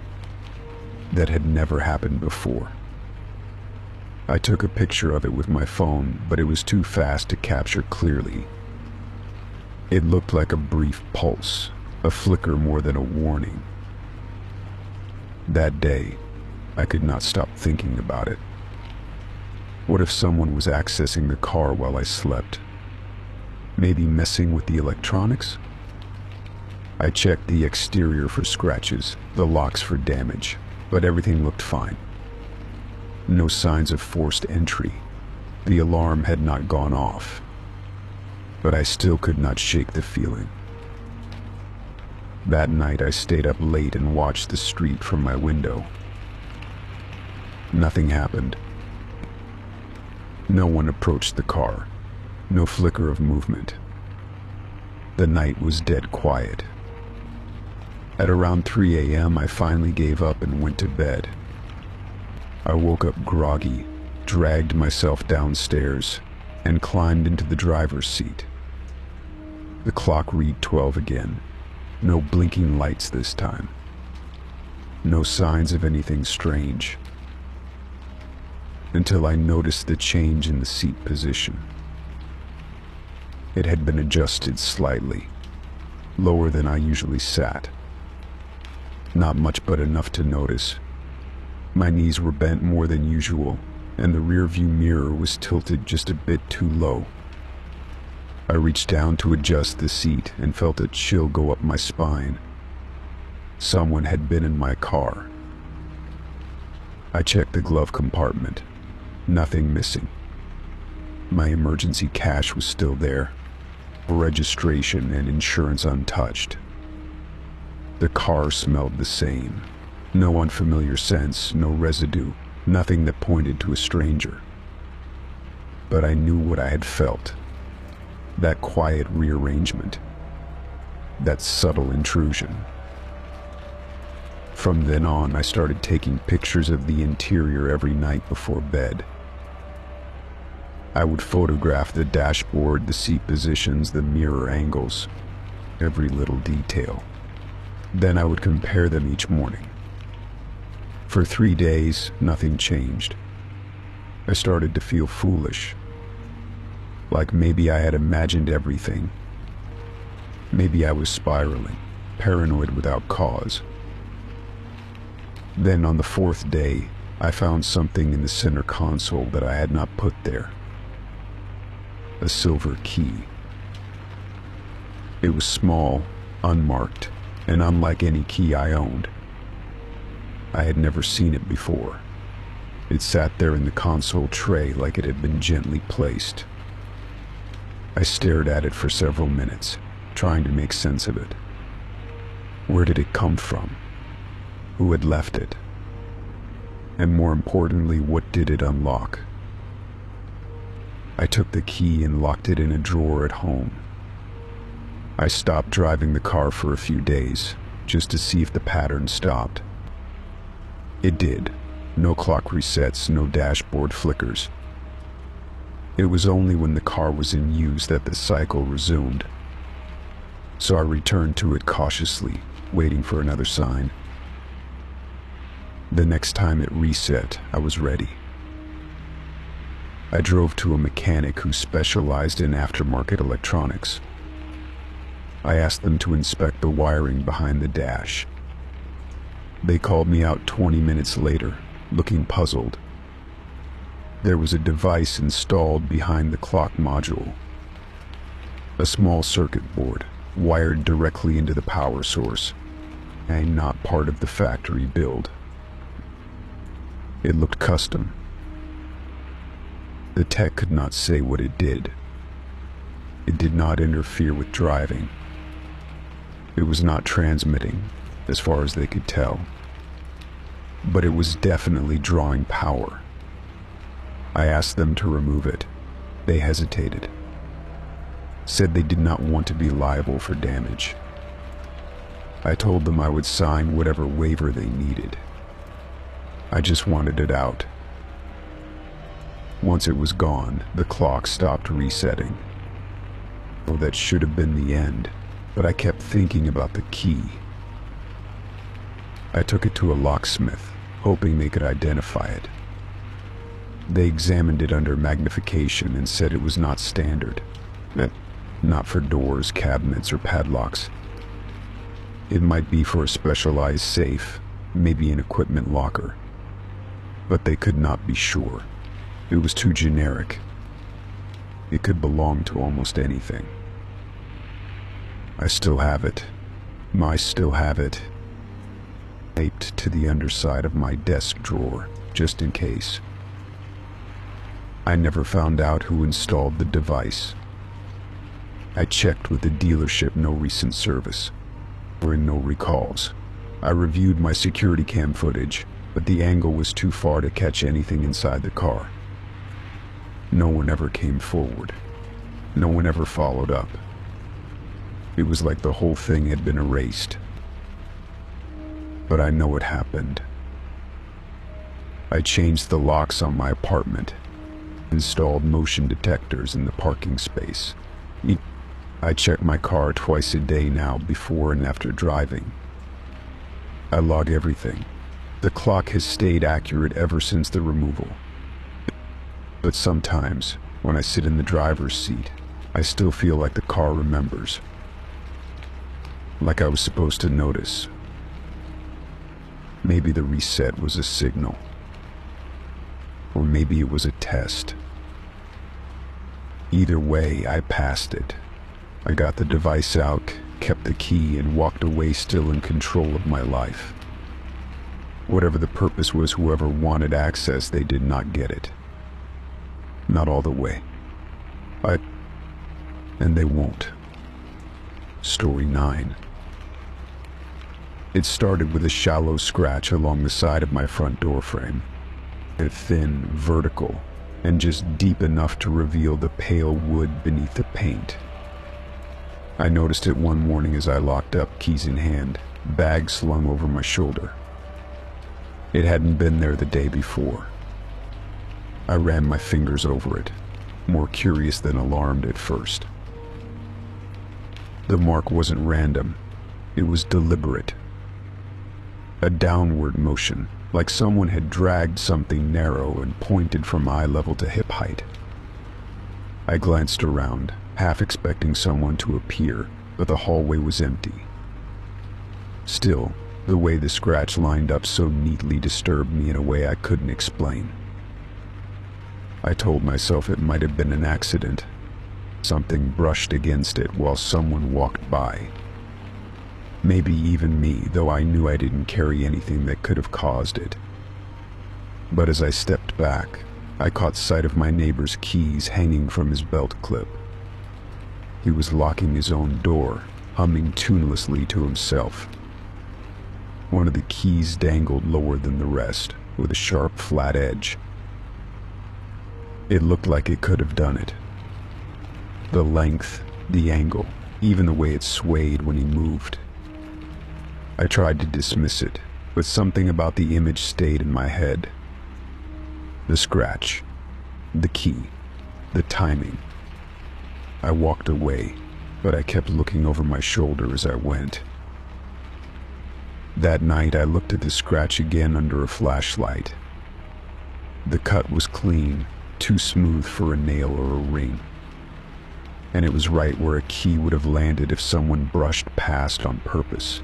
That had never happened before. I took a picture of it with my phone, but it was too fast to capture clearly. It looked like a brief pulse, a flicker more than a warning. That day, I could not stop thinking about it. What if someone was accessing the car while I slept? Maybe messing with the electronics? I checked the exterior for scratches, the locks for damage, but everything looked fine. No signs of forced entry. The alarm had not gone off. But I still could not shake the feeling. That night I stayed up late and watched the street from my window. Nothing happened. No one approached the car. No flicker of movement. The night was dead quiet. At around 3 a.m. I finally gave up and went to bed. I woke up groggy, dragged myself downstairs, and climbed into the driver's seat. The clock read 12 again. No blinking lights this time. No signs of anything strange. Until I noticed the change in the seat position. It had been adjusted slightly, lower than I usually sat. Not much, but enough to notice. My knees were bent more than usual, and the rearview mirror was tilted just a bit too low. I reached down to adjust the seat and felt a chill go up my spine. Someone had been in my car. I checked the glove compartment. Nothing missing. My emergency cash was still there, registration and insurance untouched. The car smelled the same. No unfamiliar scents, no residue, nothing that pointed to a stranger. But I knew what I had felt. That quiet rearrangement. That subtle intrusion. From then on, I started taking pictures of the interior every night before bed. I would photograph the dashboard, the seat positions, the mirror angles, every little detail. Then I would compare them each morning. For 3 days, nothing changed. I started to feel foolish. Like maybe I had imagined everything. Maybe I was spiraling, paranoid without cause. Then on the 4th day, I found something in the center console that I had not put there. A silver key. It was small, unmarked, and unlike any key I owned. I had never seen it before. It sat there in the console tray like it had been gently placed. I stared at it for several minutes, trying to make sense of it. Where did it come from? Who had left it? And more importantly, what did it unlock? I took the key and locked it in a drawer at home. I stopped driving the car for a few days, just to see if the pattern stopped. It did. No clock resets, no dashboard flickers. It was only when the car was in use that the cycle resumed. So I returned to it cautiously, waiting for another sign. The next time it reset, I was ready. I drove to a mechanic who specialized in aftermarket electronics. I asked them to inspect the wiring behind the dash. They called me out 20 minutes later, looking puzzled. There was a device installed behind the clock module. A small circuit board, wired directly into the power source, and not part of the factory build. It looked custom. The tech could not say what it did. It did not interfere with driving. It was not transmitting, as far as they could tell. But it was definitely drawing power. I asked them to remove it. They hesitated. Said they did not want to be liable for damage. I told them I would sign whatever waiver they needed. I just wanted it out. Once it was gone, the clock stopped resetting. Oh, that should have been the end, but I kept thinking about the key. I took it to a locksmith, hoping they could identify it. They examined it under magnification and said it was not standard. Not for doors, cabinets, or padlocks. It might be for a specialized safe, maybe an equipment locker. But they could not be sure. It was too generic. It could belong to almost anything. I still have it. I still have it. Taped to the underside of my desk drawer, just in case. I never found out who installed the device. I checked with the dealership, no recent service, or no recalls. I reviewed my security cam footage, but the angle was too far to catch anything inside the car. No one ever came forward. No one ever followed up. It was like the whole thing had been erased. But I know it happened. I changed the locks on my apartment, installed motion detectors in the parking space. I check my car twice a day now, before and after driving. I log everything. The clock has stayed accurate ever since the removal. But sometimes, when I sit in the driver's seat, I still feel like the car remembers. Like I was supposed to notice. Maybe the reset was a signal. Or maybe it was a test. Either way, I passed it. I got the device out, kept the key, and walked away still in control of my life. Whatever the purpose was, whoever wanted access, they did not get it. Not all the way. And they won't. Story 9. It started with a shallow scratch along the side of my front door frame. A thin, vertical, and just deep enough to reveal the pale wood beneath the paint. I noticed it one morning as I locked up, keys in hand, bag slung over my shoulder. It hadn't been there the day before. I ran my fingers over it, more curious than alarmed at first. The mark wasn't random. It was deliberate. A downward motion, like someone had dragged something narrow and pointed from eye level to hip height. I glanced around, half expecting someone to appear, but the hallway was empty. Still, the way the scratch lined up so neatly disturbed me in a way I couldn't explain. I told myself it might have been an accident. Something brushed against it while someone walked by. Maybe even me, though I knew I didn't carry anything that could have caused it. But as I stepped back, I caught sight of my neighbor's keys hanging from his belt clip. He was locking his own door, humming tunelessly to himself. One of the keys dangled lower than the rest, with a sharp, flat edge. It looked like it could have done it. The length, the angle, even the way it swayed when he moved. I tried to dismiss it, but something about the image stayed in my head. The scratch, the key, the timing. I walked away, but I kept looking over my shoulder as I went. That night I looked at the scratch again under a flashlight. The cut was clean, too smooth for a nail or a ring. And it was right where a key would have landed if someone brushed past on purpose.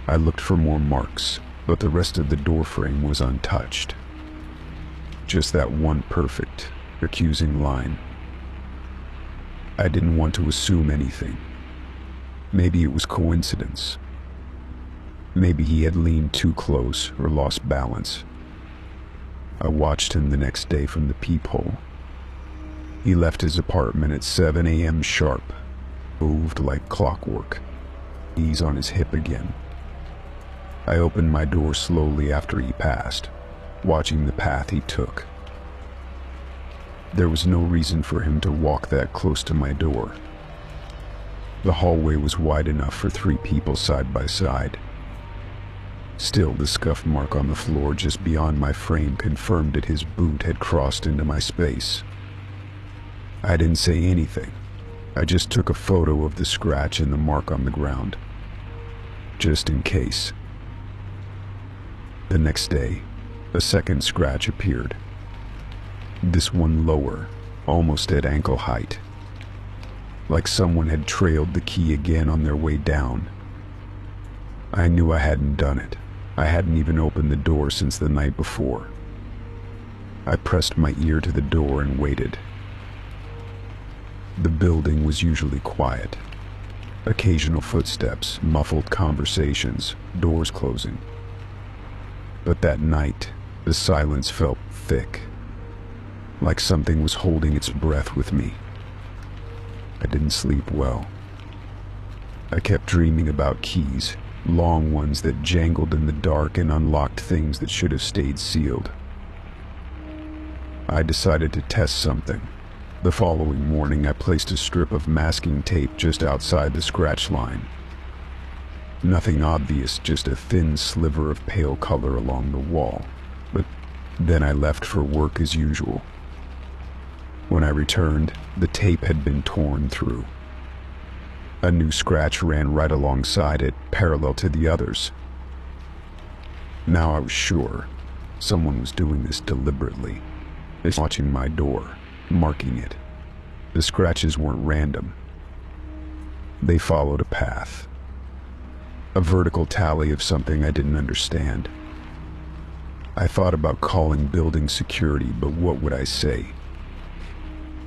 I looked for more marks, but the rest of the door frame was untouched. Just that one perfect, accusing line. I didn't want to assume anything. Maybe it was coincidence. Maybe he had leaned too close or lost balance. I watched him the next day from the peephole. He left his apartment at 7 a.m. sharp, moved like clockwork, knees on his hip again. I opened my door slowly after he passed, watching the path he took. There was no reason for him to walk that close to my door. The hallway was wide enough for 3 people side by side. Still, the scuff mark on the floor just beyond my frame confirmed that his boot had crossed into my space. I didn't say anything. I just took a photo of the scratch and the mark on the ground, just in case. The next day, a second scratch appeared. This one lower, almost at ankle height. Like someone had trailed the key again on their way down. I knew I hadn't done it. I hadn't even opened the door since the night before. I pressed my ear to the door and waited. The building was usually quiet. Occasional footsteps, muffled conversations, doors closing. But that night, the silence felt thick, like something was holding its breath with me. I didn't sleep well. I kept dreaming about keys, long ones that jangled in the dark and unlocked things that should have stayed sealed. I decided to test something. The following morning, I placed a strip of masking tape just outside the scratch line. Nothing obvious, just a thin sliver of pale color along the wall. But then I left for work as usual. When I returned, the tape had been torn through. A new scratch ran right alongside it, parallel to the others. Now I was sure someone was doing this deliberately. Watching my door, marking it. The scratches weren't random. They followed a path. A vertical tally of something I didn't understand. I thought about calling building security, but what would I say?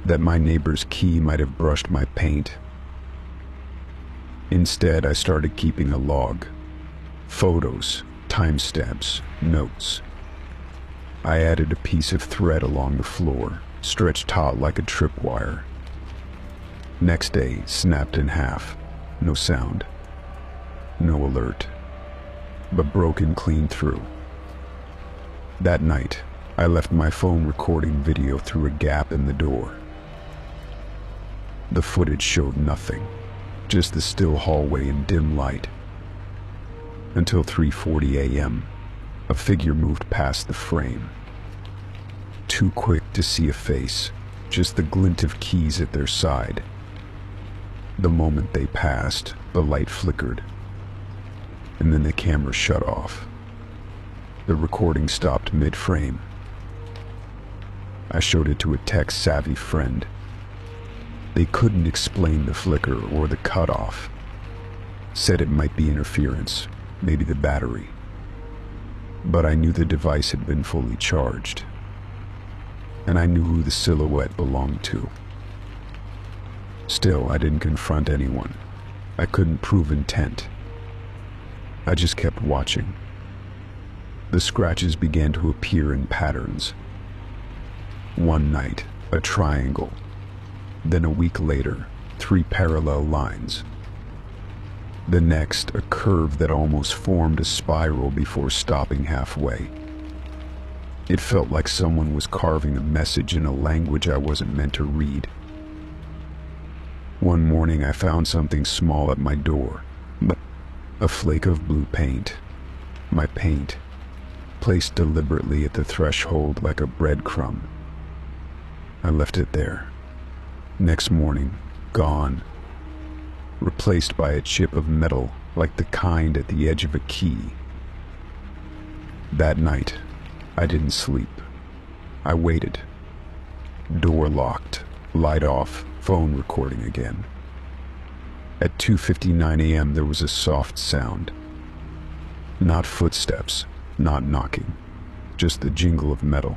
That my neighbor's key might have brushed my paint? Instead, I started keeping a log. Photos, timestamps, notes. I added a piece of thread along the floor, stretched taut like a tripwire. Next day, snapped in half. No sound. No alert. But broken clean through. That night, I left my phone recording video through a gap in the door. The footage showed nothing, just the still hallway and dim light. Until 3:40 a.m., a figure moved past the frame. Too quick to see a face, just the glint of keys at their side. The moment they passed, the light flickered, and then the camera shut off. The recording stopped mid-frame. I showed it to a tech-savvy friend. They couldn't explain the flicker or the cutoff. Said it might be interference, maybe the battery. But I knew the device had been fully charged. And I knew who the silhouette belonged to. Still, I didn't confront anyone. I couldn't prove intent. I just kept watching. The scratches began to appear in patterns. One night, a triangle. Then a week later, 3 parallel lines. The next, a curve that almost formed a spiral before stopping halfway. It felt like someone was carving a message in a language I wasn't meant to read. One morning I found something small at my door. A flake of blue paint. My paint. Placed deliberately at the threshold like a breadcrumb. I left it there. Next morning, gone. Replaced by a chip of metal like the kind at the edge of a key. That night, I didn't sleep. I waited. Door locked, light off, phone recording again. At 2:59 a.m. there was a soft sound. Not footsteps, not knocking, just the jingle of metal.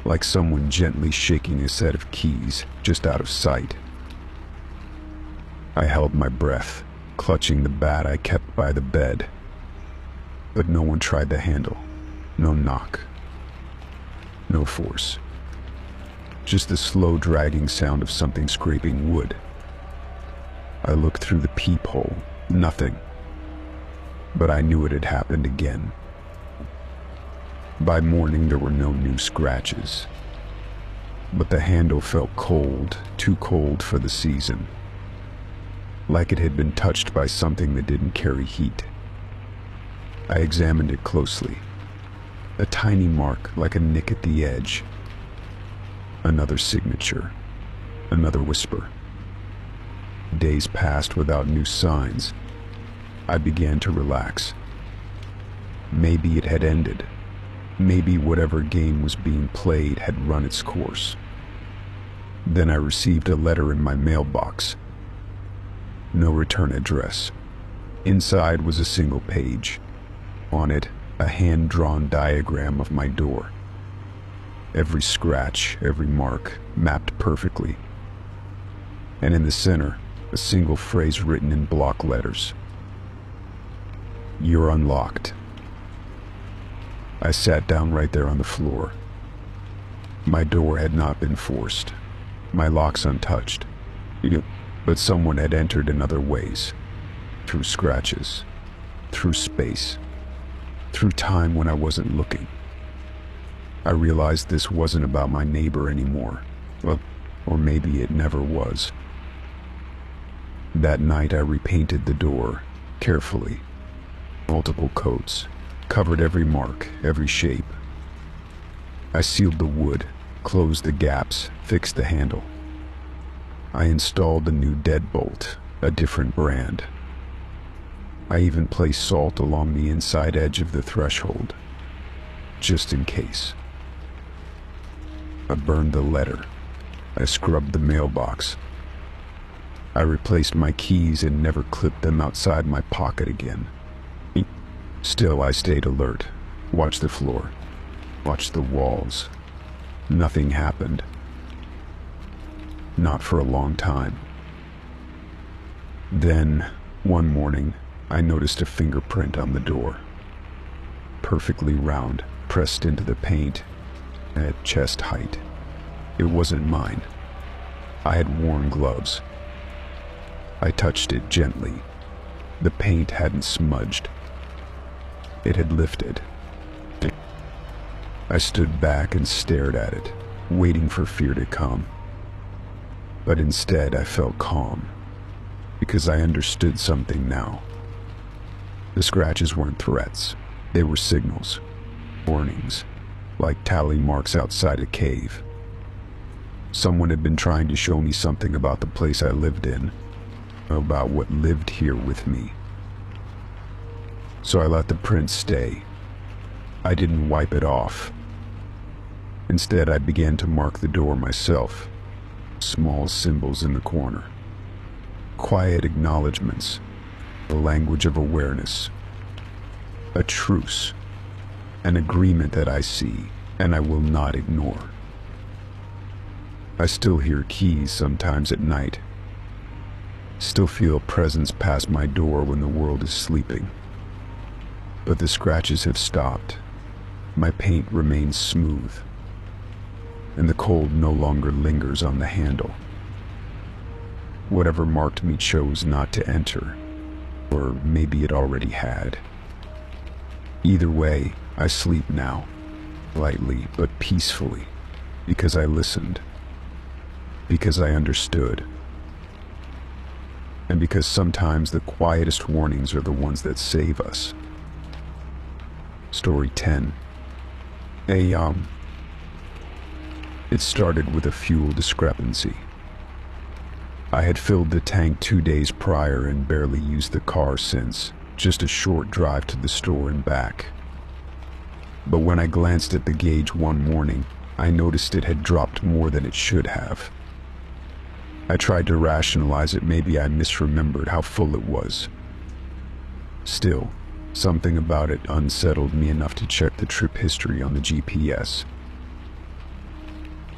Like someone gently shaking a set of keys just out of sight. I held my breath, clutching the bat I kept by the bed. But no one tried the handle. No knock. No force. Just the slow dragging sound of something scraping wood. I looked through the peephole. Nothing. But I knew it had happened again. By morning there were no new scratches. But the handle felt cold, too cold for the season. Like it had been touched by something that didn't carry heat. I examined it closely. A tiny mark, like a nick at the edge. Another signature. Another whisper. Days passed without new signs. I began to relax. Maybe it had ended. Maybe whatever game was being played had run its course. Then I received a letter in my mailbox. No return address. Inside was a single page. On it, a hand-drawn diagram of my door. Every scratch, every mark, mapped perfectly. And in the center, a single phrase written in block letters. You're unlocked. I sat down right there on the floor. My door had not been forced. My locks untouched. But someone had entered in other ways. Through scratches. Through space. Through time when I wasn't looking. I realized this wasn't about my neighbor anymore. Well, or maybe it never was. That night I repainted the door, carefully. Multiple coats, covered every mark, every shape. I sealed the wood, closed the gaps, fixed the handle. I installed a new deadbolt, a different brand. I even placed salt along the inside edge of the threshold, just in case. I burned the letter. I scrubbed the mailbox. I replaced my keys and never clipped them outside my pocket again. Still, I stayed alert, watched the floor, watched the walls. Nothing happened. Not for a long time. Then, one morning, I noticed a fingerprint on the door. Perfectly round, pressed into the paint, at chest height. It wasn't mine. I had worn gloves. I touched it gently. The paint hadn't smudged. It had lifted. I stood back and stared at it, waiting for fear to come. But instead I felt calm, because I understood something now. The scratches weren't threats. They were signals, warnings, like tally marks outside a cave. Someone had been trying to show me something about the place I lived in, about what lived here with me. So I let the print stay. I didn't wipe it off. Instead, I began to mark the door myself. Small symbols in the corner. Quiet acknowledgments. The language of awareness. A truce. An agreement that I see, and I will not ignore. I still hear keys sometimes at night. Still feel a presence pass my door when the world is sleeping. But the scratches have stopped. My paint remains smooth. And the cold no longer lingers on the handle. Whatever marked me chose not to enter. Or maybe it already had. Either way, I sleep now. Lightly but peacefully. Because I listened. Because I understood. And because sometimes the quietest warnings are the ones that save us. Story 10. It started with a fuel discrepancy. I had filled the tank 2 days prior and barely used the car since, just a short drive to the store and back. But when I glanced at the gauge one morning, I noticed it had dropped more than it should have. I tried to rationalize it. Maybe I misremembered how full it was. Still, Something about it unsettled me enough to check the trip history on the GPS.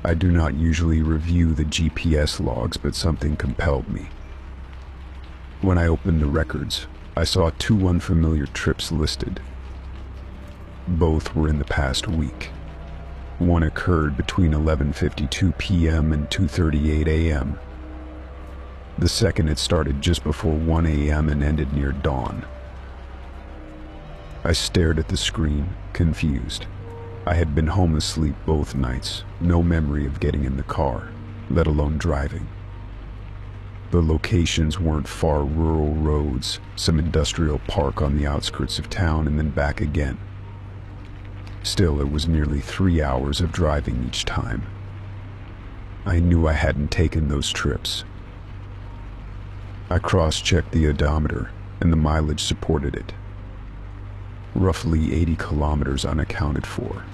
I do not usually review the GPS logs, but something compelled me. When I opened the records, I saw 2 unfamiliar trips listed. Both were in the past week. One occurred between 11:52 p.m. and 2:38 a.m. The second had started just before 1 a.m. and ended near dawn. I stared at the screen, confused. I had been home asleep both nights, no memory of getting in the car, let alone driving. The locations weren't far rural roads, some industrial park on the outskirts of town, and then back again. Still, it was nearly 3 hours of driving each time. I knew I hadn't taken those trips. I cross-checked the odometer, and the mileage supported it. Roughly 80 kilometers unaccounted for.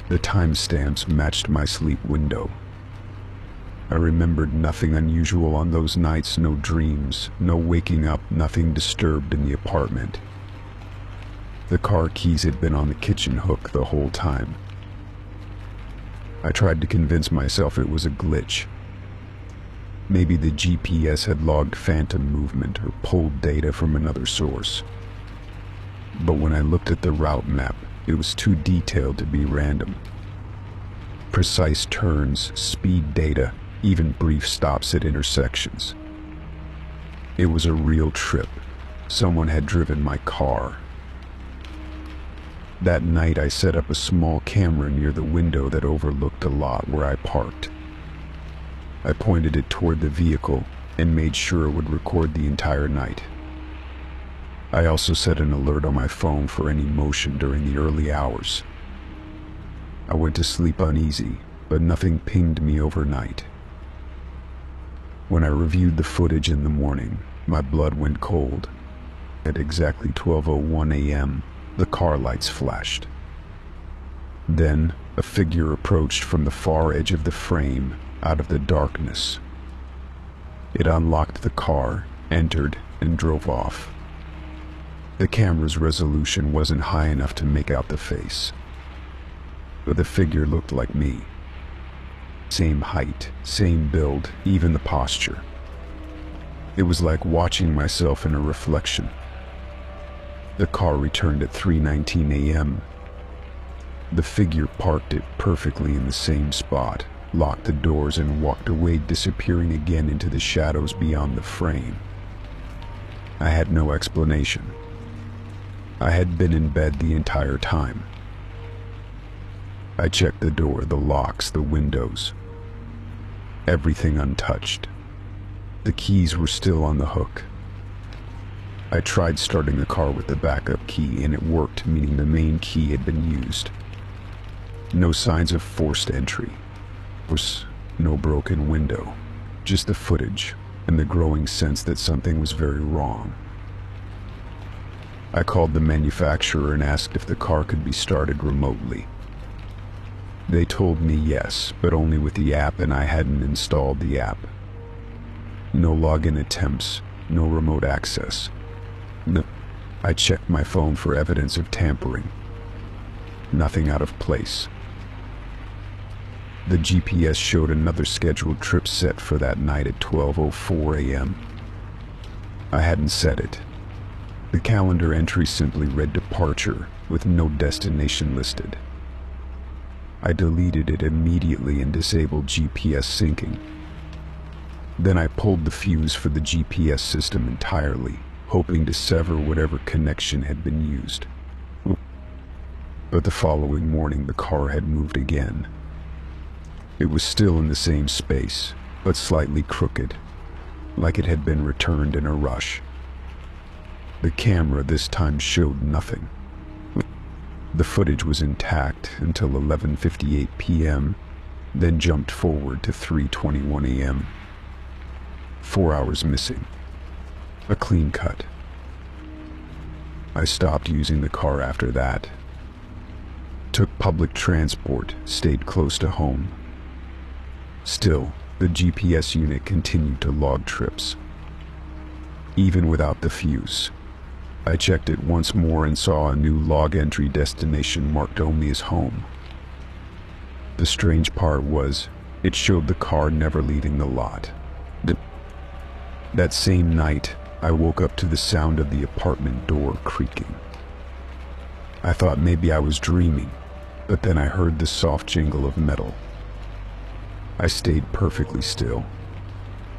The timestamps matched my sleep window. I remembered nothing unusual on those nights, no dreams, no waking up, nothing disturbed in the apartment. The car keys had been on the kitchen hook the whole time. I tried to convince myself it was a glitch. Maybe the GPS had logged phantom movement or pulled data from another source. But when I looked at the route map, it was too detailed to be random. Precise turns, speed data, even brief stops at intersections. It was a real trip. Someone had driven my car. That night I set up a small camera near the window that overlooked a lot where I parked. I pointed it toward the vehicle and made sure it would record the entire night. I also set an alert on my phone for any motion during the early hours. I went to sleep uneasy, but nothing pinged me overnight. When I reviewed the footage in the morning, my blood went cold. At exactly 12:01 a.m., the car lights flashed. Then, a figure approached from the far edge of the frame, out of the darkness. It unlocked the car, entered, and drove off. The camera's resolution wasn't high enough to make out the face, but the figure looked like me. Same height, same build, even the posture. It was like watching myself in a reflection. The car returned at 3:19 a.m. The figure parked it perfectly in the same spot, locked the doors, and walked away, disappearing again into the shadows beyond the frame. I had no explanation. I had been in bed the entire time. I checked the door, the locks, the windows. Everything untouched. The keys were still on the hook. I tried starting the car with the backup key, and it worked, meaning the main key had been used. No signs of forced entry. There was no broken window, just the footage and the growing sense that something was very wrong. I called the manufacturer and asked if the car could be started remotely. They told me yes, but only with the app, and I hadn't installed the app. No login attempts, no remote access. I checked my phone for evidence of tampering. Nothing out of place. The GPS showed another scheduled trip set for that night at 12:04 a.m. I hadn't set it. The calendar entry simply read departure with no destination listed. I deleted it immediately and disabled GPS syncing. Then I pulled the fuse for the GPS system entirely, hoping to sever whatever connection had been used. But the following morning the car had moved again. It was still in the same space, but slightly crooked, like it had been returned in a rush. The camera this time showed nothing. The footage was intact until 11:58 p.m., then jumped forward to 3:21 a.m. 4 hours missing. A clean cut. I stopped using the car after that. Took public transport, stayed close to home. Still, the GPS unit continued to log trips. Even without the fuse. I checked it once more and saw a new log entry destination marked only as home. The strange part was, it showed the car never leaving the lot. That same night, I woke up to the sound of the apartment door creaking. I thought maybe I was dreaming, but then I heard the soft jingle of metal. I stayed perfectly still.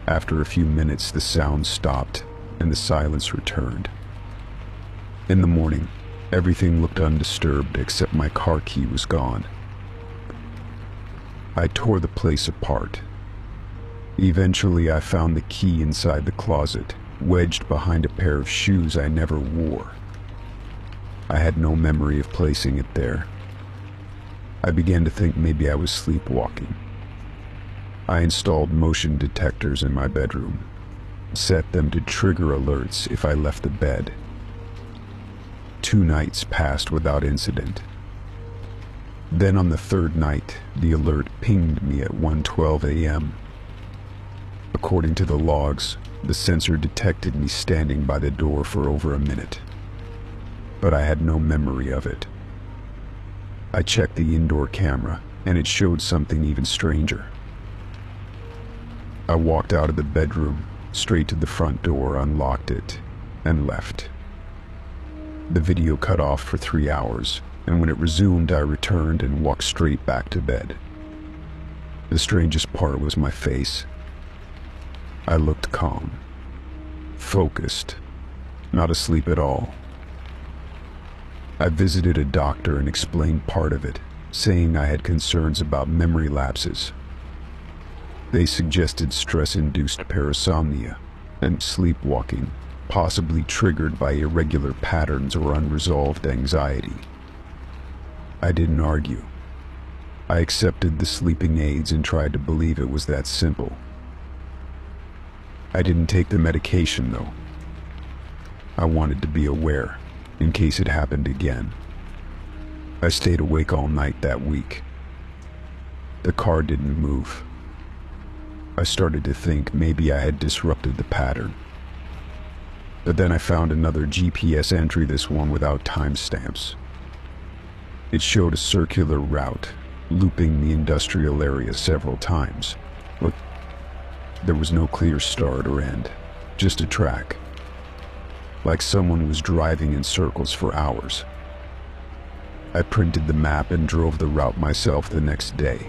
After a few minutes, the sound stopped and the silence returned. In the morning, everything looked undisturbed except my car key was gone. I tore the place apart. Eventually, I found the key inside the closet, wedged behind a pair of shoes I never wore. I had no memory of placing it there. I began to think maybe I was sleepwalking. I installed motion detectors in my bedroom, set them to trigger alerts if I left the bed. 2 nights passed without incident. Then on the 3rd night, the alert pinged me at 1:12 a.m. According to the logs, the sensor detected me standing by the door for over a minute, but I had no memory of it. I checked the indoor camera, and it showed something even stranger. I walked out of the bedroom, straight to the front door, unlocked it, and left. The video cut off for 3 hours, and when it resumed, I returned and walked straight back to bed. The strangest part was my face. I looked calm, focused, not asleep at all. I visited a doctor and explained part of it, saying I had concerns about memory lapses. They suggested stress-induced parasomnia and sleepwalking, possibly triggered by irregular patterns or unresolved anxiety. I didn't argue. I accepted the sleeping aids and tried to believe it was that simple. I didn't take the medication, though. I wanted to be aware, in case it happened again. I stayed awake all night that week. The car didn't move. I started to think maybe I had disrupted the pattern. But then I found another GPS entry, this one without timestamps. It showed a circular route, looping the industrial area several times. Look, there was no clear start or end, just a track. Like someone was driving in circles for hours. I printed the map and drove the route myself the next day.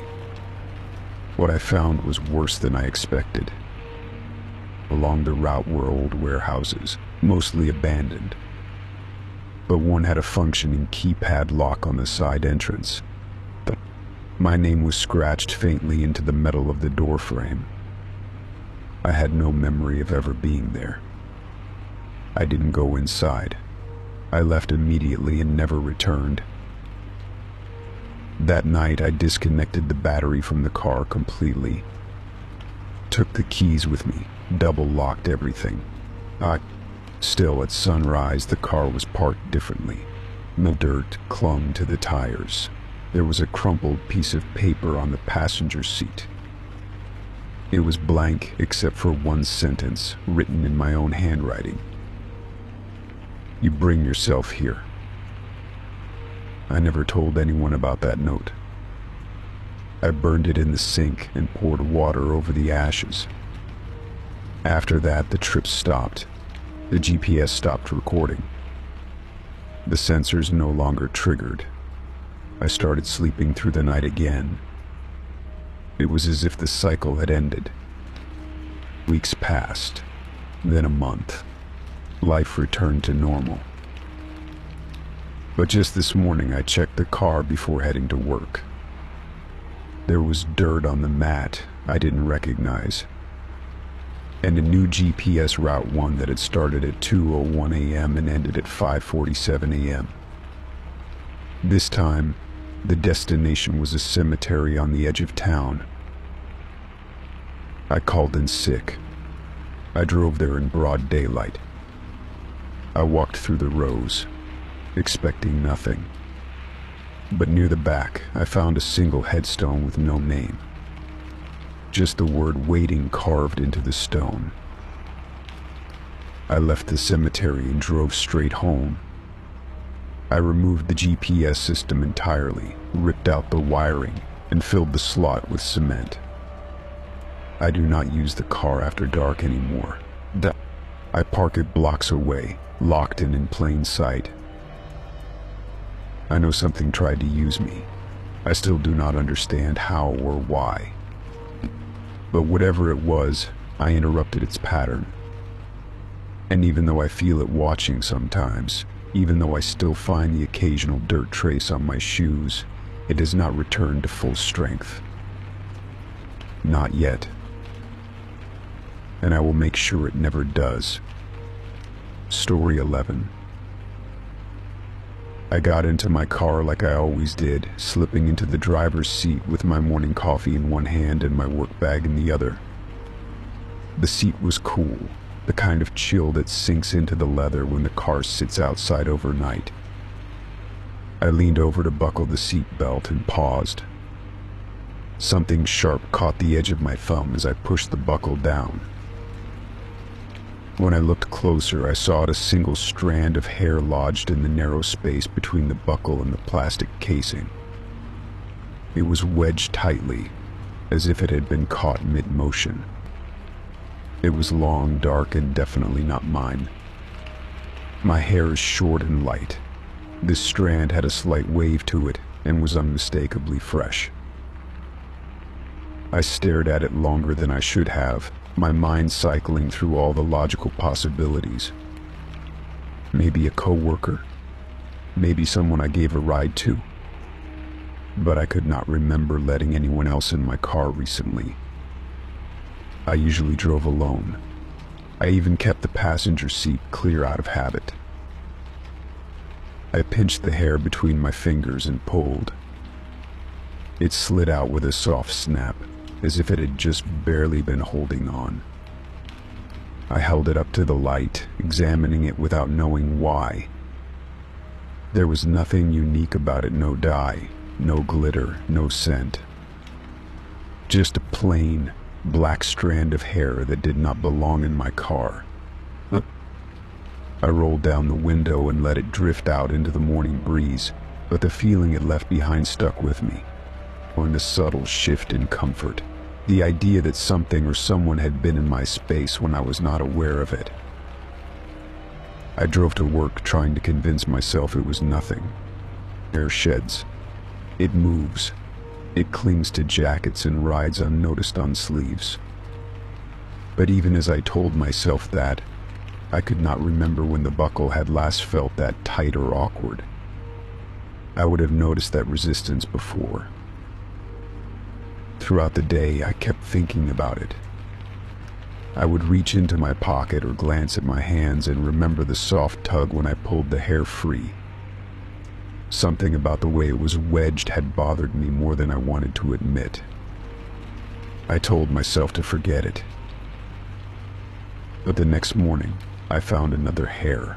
What I found was worse than I expected. Along the route were old warehouses, mostly abandoned. But one had a functioning keypad lock on the side entrance. My name was scratched faintly into the metal of the door frame. I had no memory of ever being there. I didn't go inside. I left immediately and never returned. That night, I disconnected the battery from the car completely. Took the keys with me, double-locked everything. Still, at sunrise, the car was parked differently. The dirt clung to the tires. There was a crumpled piece of paper on the passenger seat. It was blank except for one sentence, written in my own handwriting. "You bring yourself here." I never told anyone about that note. I burned it in the sink and poured water over the ashes. After that, the trip stopped. The GPS stopped recording. The sensors no longer triggered. I started sleeping through the night again. It was as if the cycle had ended. Weeks passed, then a month. Life returned to normal. But just this morning, I checked the car before heading to work. There was dirt on the mat I didn't recognize, and a new GPS route, one that had started at 2:01 a.m. and ended at 5:47 a.m. This time, the destination was a cemetery on the edge of town. I called in sick. I drove there in broad daylight. I walked through the rows, expecting nothing. But near the back, I found a single headstone with no name. Just the word "waiting" carved into the stone. I left the cemetery and drove straight home. I removed the GPS system entirely, ripped out the wiring, and filled the slot with cement. I do not use the car after dark anymore. I park it blocks away, locked in plain sight. I know something tried to use me. I still do not understand how or why. But whatever it was, I interrupted its pattern. And even though I feel it watching sometimes, even though I still find the occasional dirt trace on my shoes, it has not returned to full strength. Not yet. And I will make sure it never does. Story 11. I got into my car like I always did, slipping into the driver's seat with my morning coffee in one hand and my work bag in the other. The seat was cool, the kind of chill that sinks into the leather when the car sits outside overnight. I leaned over to buckle the seat belt and paused. Something sharp caught the edge of my thumb as I pushed the buckle down. When I looked closer, I saw a single strand of hair lodged in the narrow space between the buckle and the plastic casing. It was wedged tightly, as if it had been caught mid-motion. It was long, dark, and definitely not mine. My hair is short and light. This strand had a slight wave to it and was unmistakably fresh. I stared at it longer than I should have, my mind cycling through all the logical possibilities. Maybe a coworker, maybe someone I gave a ride to. But I could not remember letting anyone else in my car recently. I usually drove alone. I even kept the passenger seat clear out of habit. I pinched the hair between my fingers and pulled. It slid out with a soft snap, as if it had just barely been holding on. I held it up to the light, examining it without knowing why. There was nothing unique about it, no dye, no glitter, no scent. Just a plain, black strand of hair that did not belong in my car. I rolled down the window and let it drift out into the morning breeze, but the feeling it left behind stuck with me. On a subtle shift in comfort, the idea that something or someone had been in my space when I was not aware of it. I drove to work trying to convince myself it was nothing. Air sheds. It moves. It clings to jackets and rides unnoticed on sleeves. But even as I told myself that, I could not remember when the buckle had last felt that tight or awkward. I would have noticed that resistance before. Throughout the day, I kept thinking about it. I would reach into my pocket or glance at my hands and remember the soft tug when I pulled the hair free. Something about the way it was wedged had bothered me more than I wanted to admit. I told myself to forget it. But the next morning, I found another hair.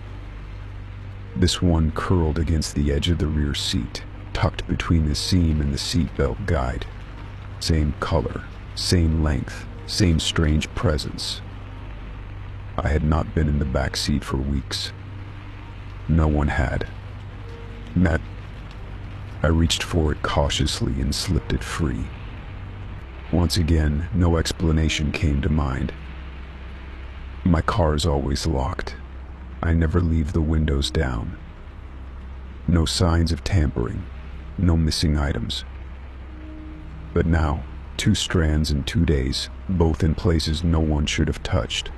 This one curled against the edge of the rear seat, tucked between the seam and the seatbelt guide. Same color, same length, same strange presence. I had not been in the back seat for weeks. No one had. Matt. I reached for it cautiously and slipped it free. Once again, no explanation came to mind. My car is always locked. I never leave the windows down. No signs of tampering, no missing items. But now, 2 strands in 2 days, both in places no one should have touched.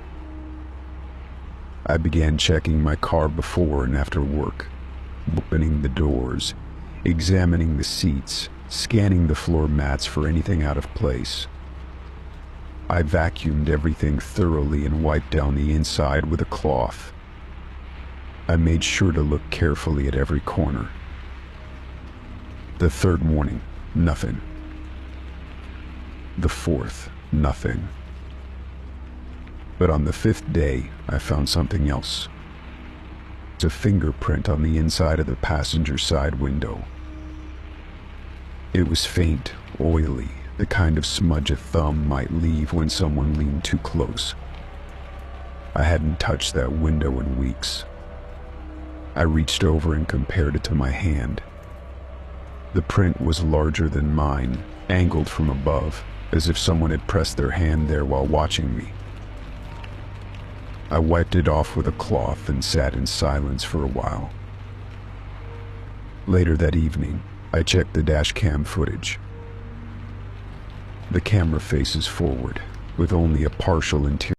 I began checking my car before and after work, opening the doors, examining the seats, scanning the floor mats for anything out of place. I vacuumed everything thoroughly and wiped down the inside with a cloth. I made sure to look carefully at every corner. The 3rd morning, nothing. The 4th, nothing. But on the 5th day, I found something else. It's a fingerprint on the inside of the passenger side window. It was faint, oily, the kind of smudge a thumb might leave when someone leaned too close. I hadn't touched that window in weeks. I reached over and compared it to my hand. The print was larger than mine, angled from above, as if someone had pressed their hand there while watching me. I wiped it off with a cloth and sat in silence for a while. Later that evening, I checked the dash cam footage. The camera faces forward, with only a partial interior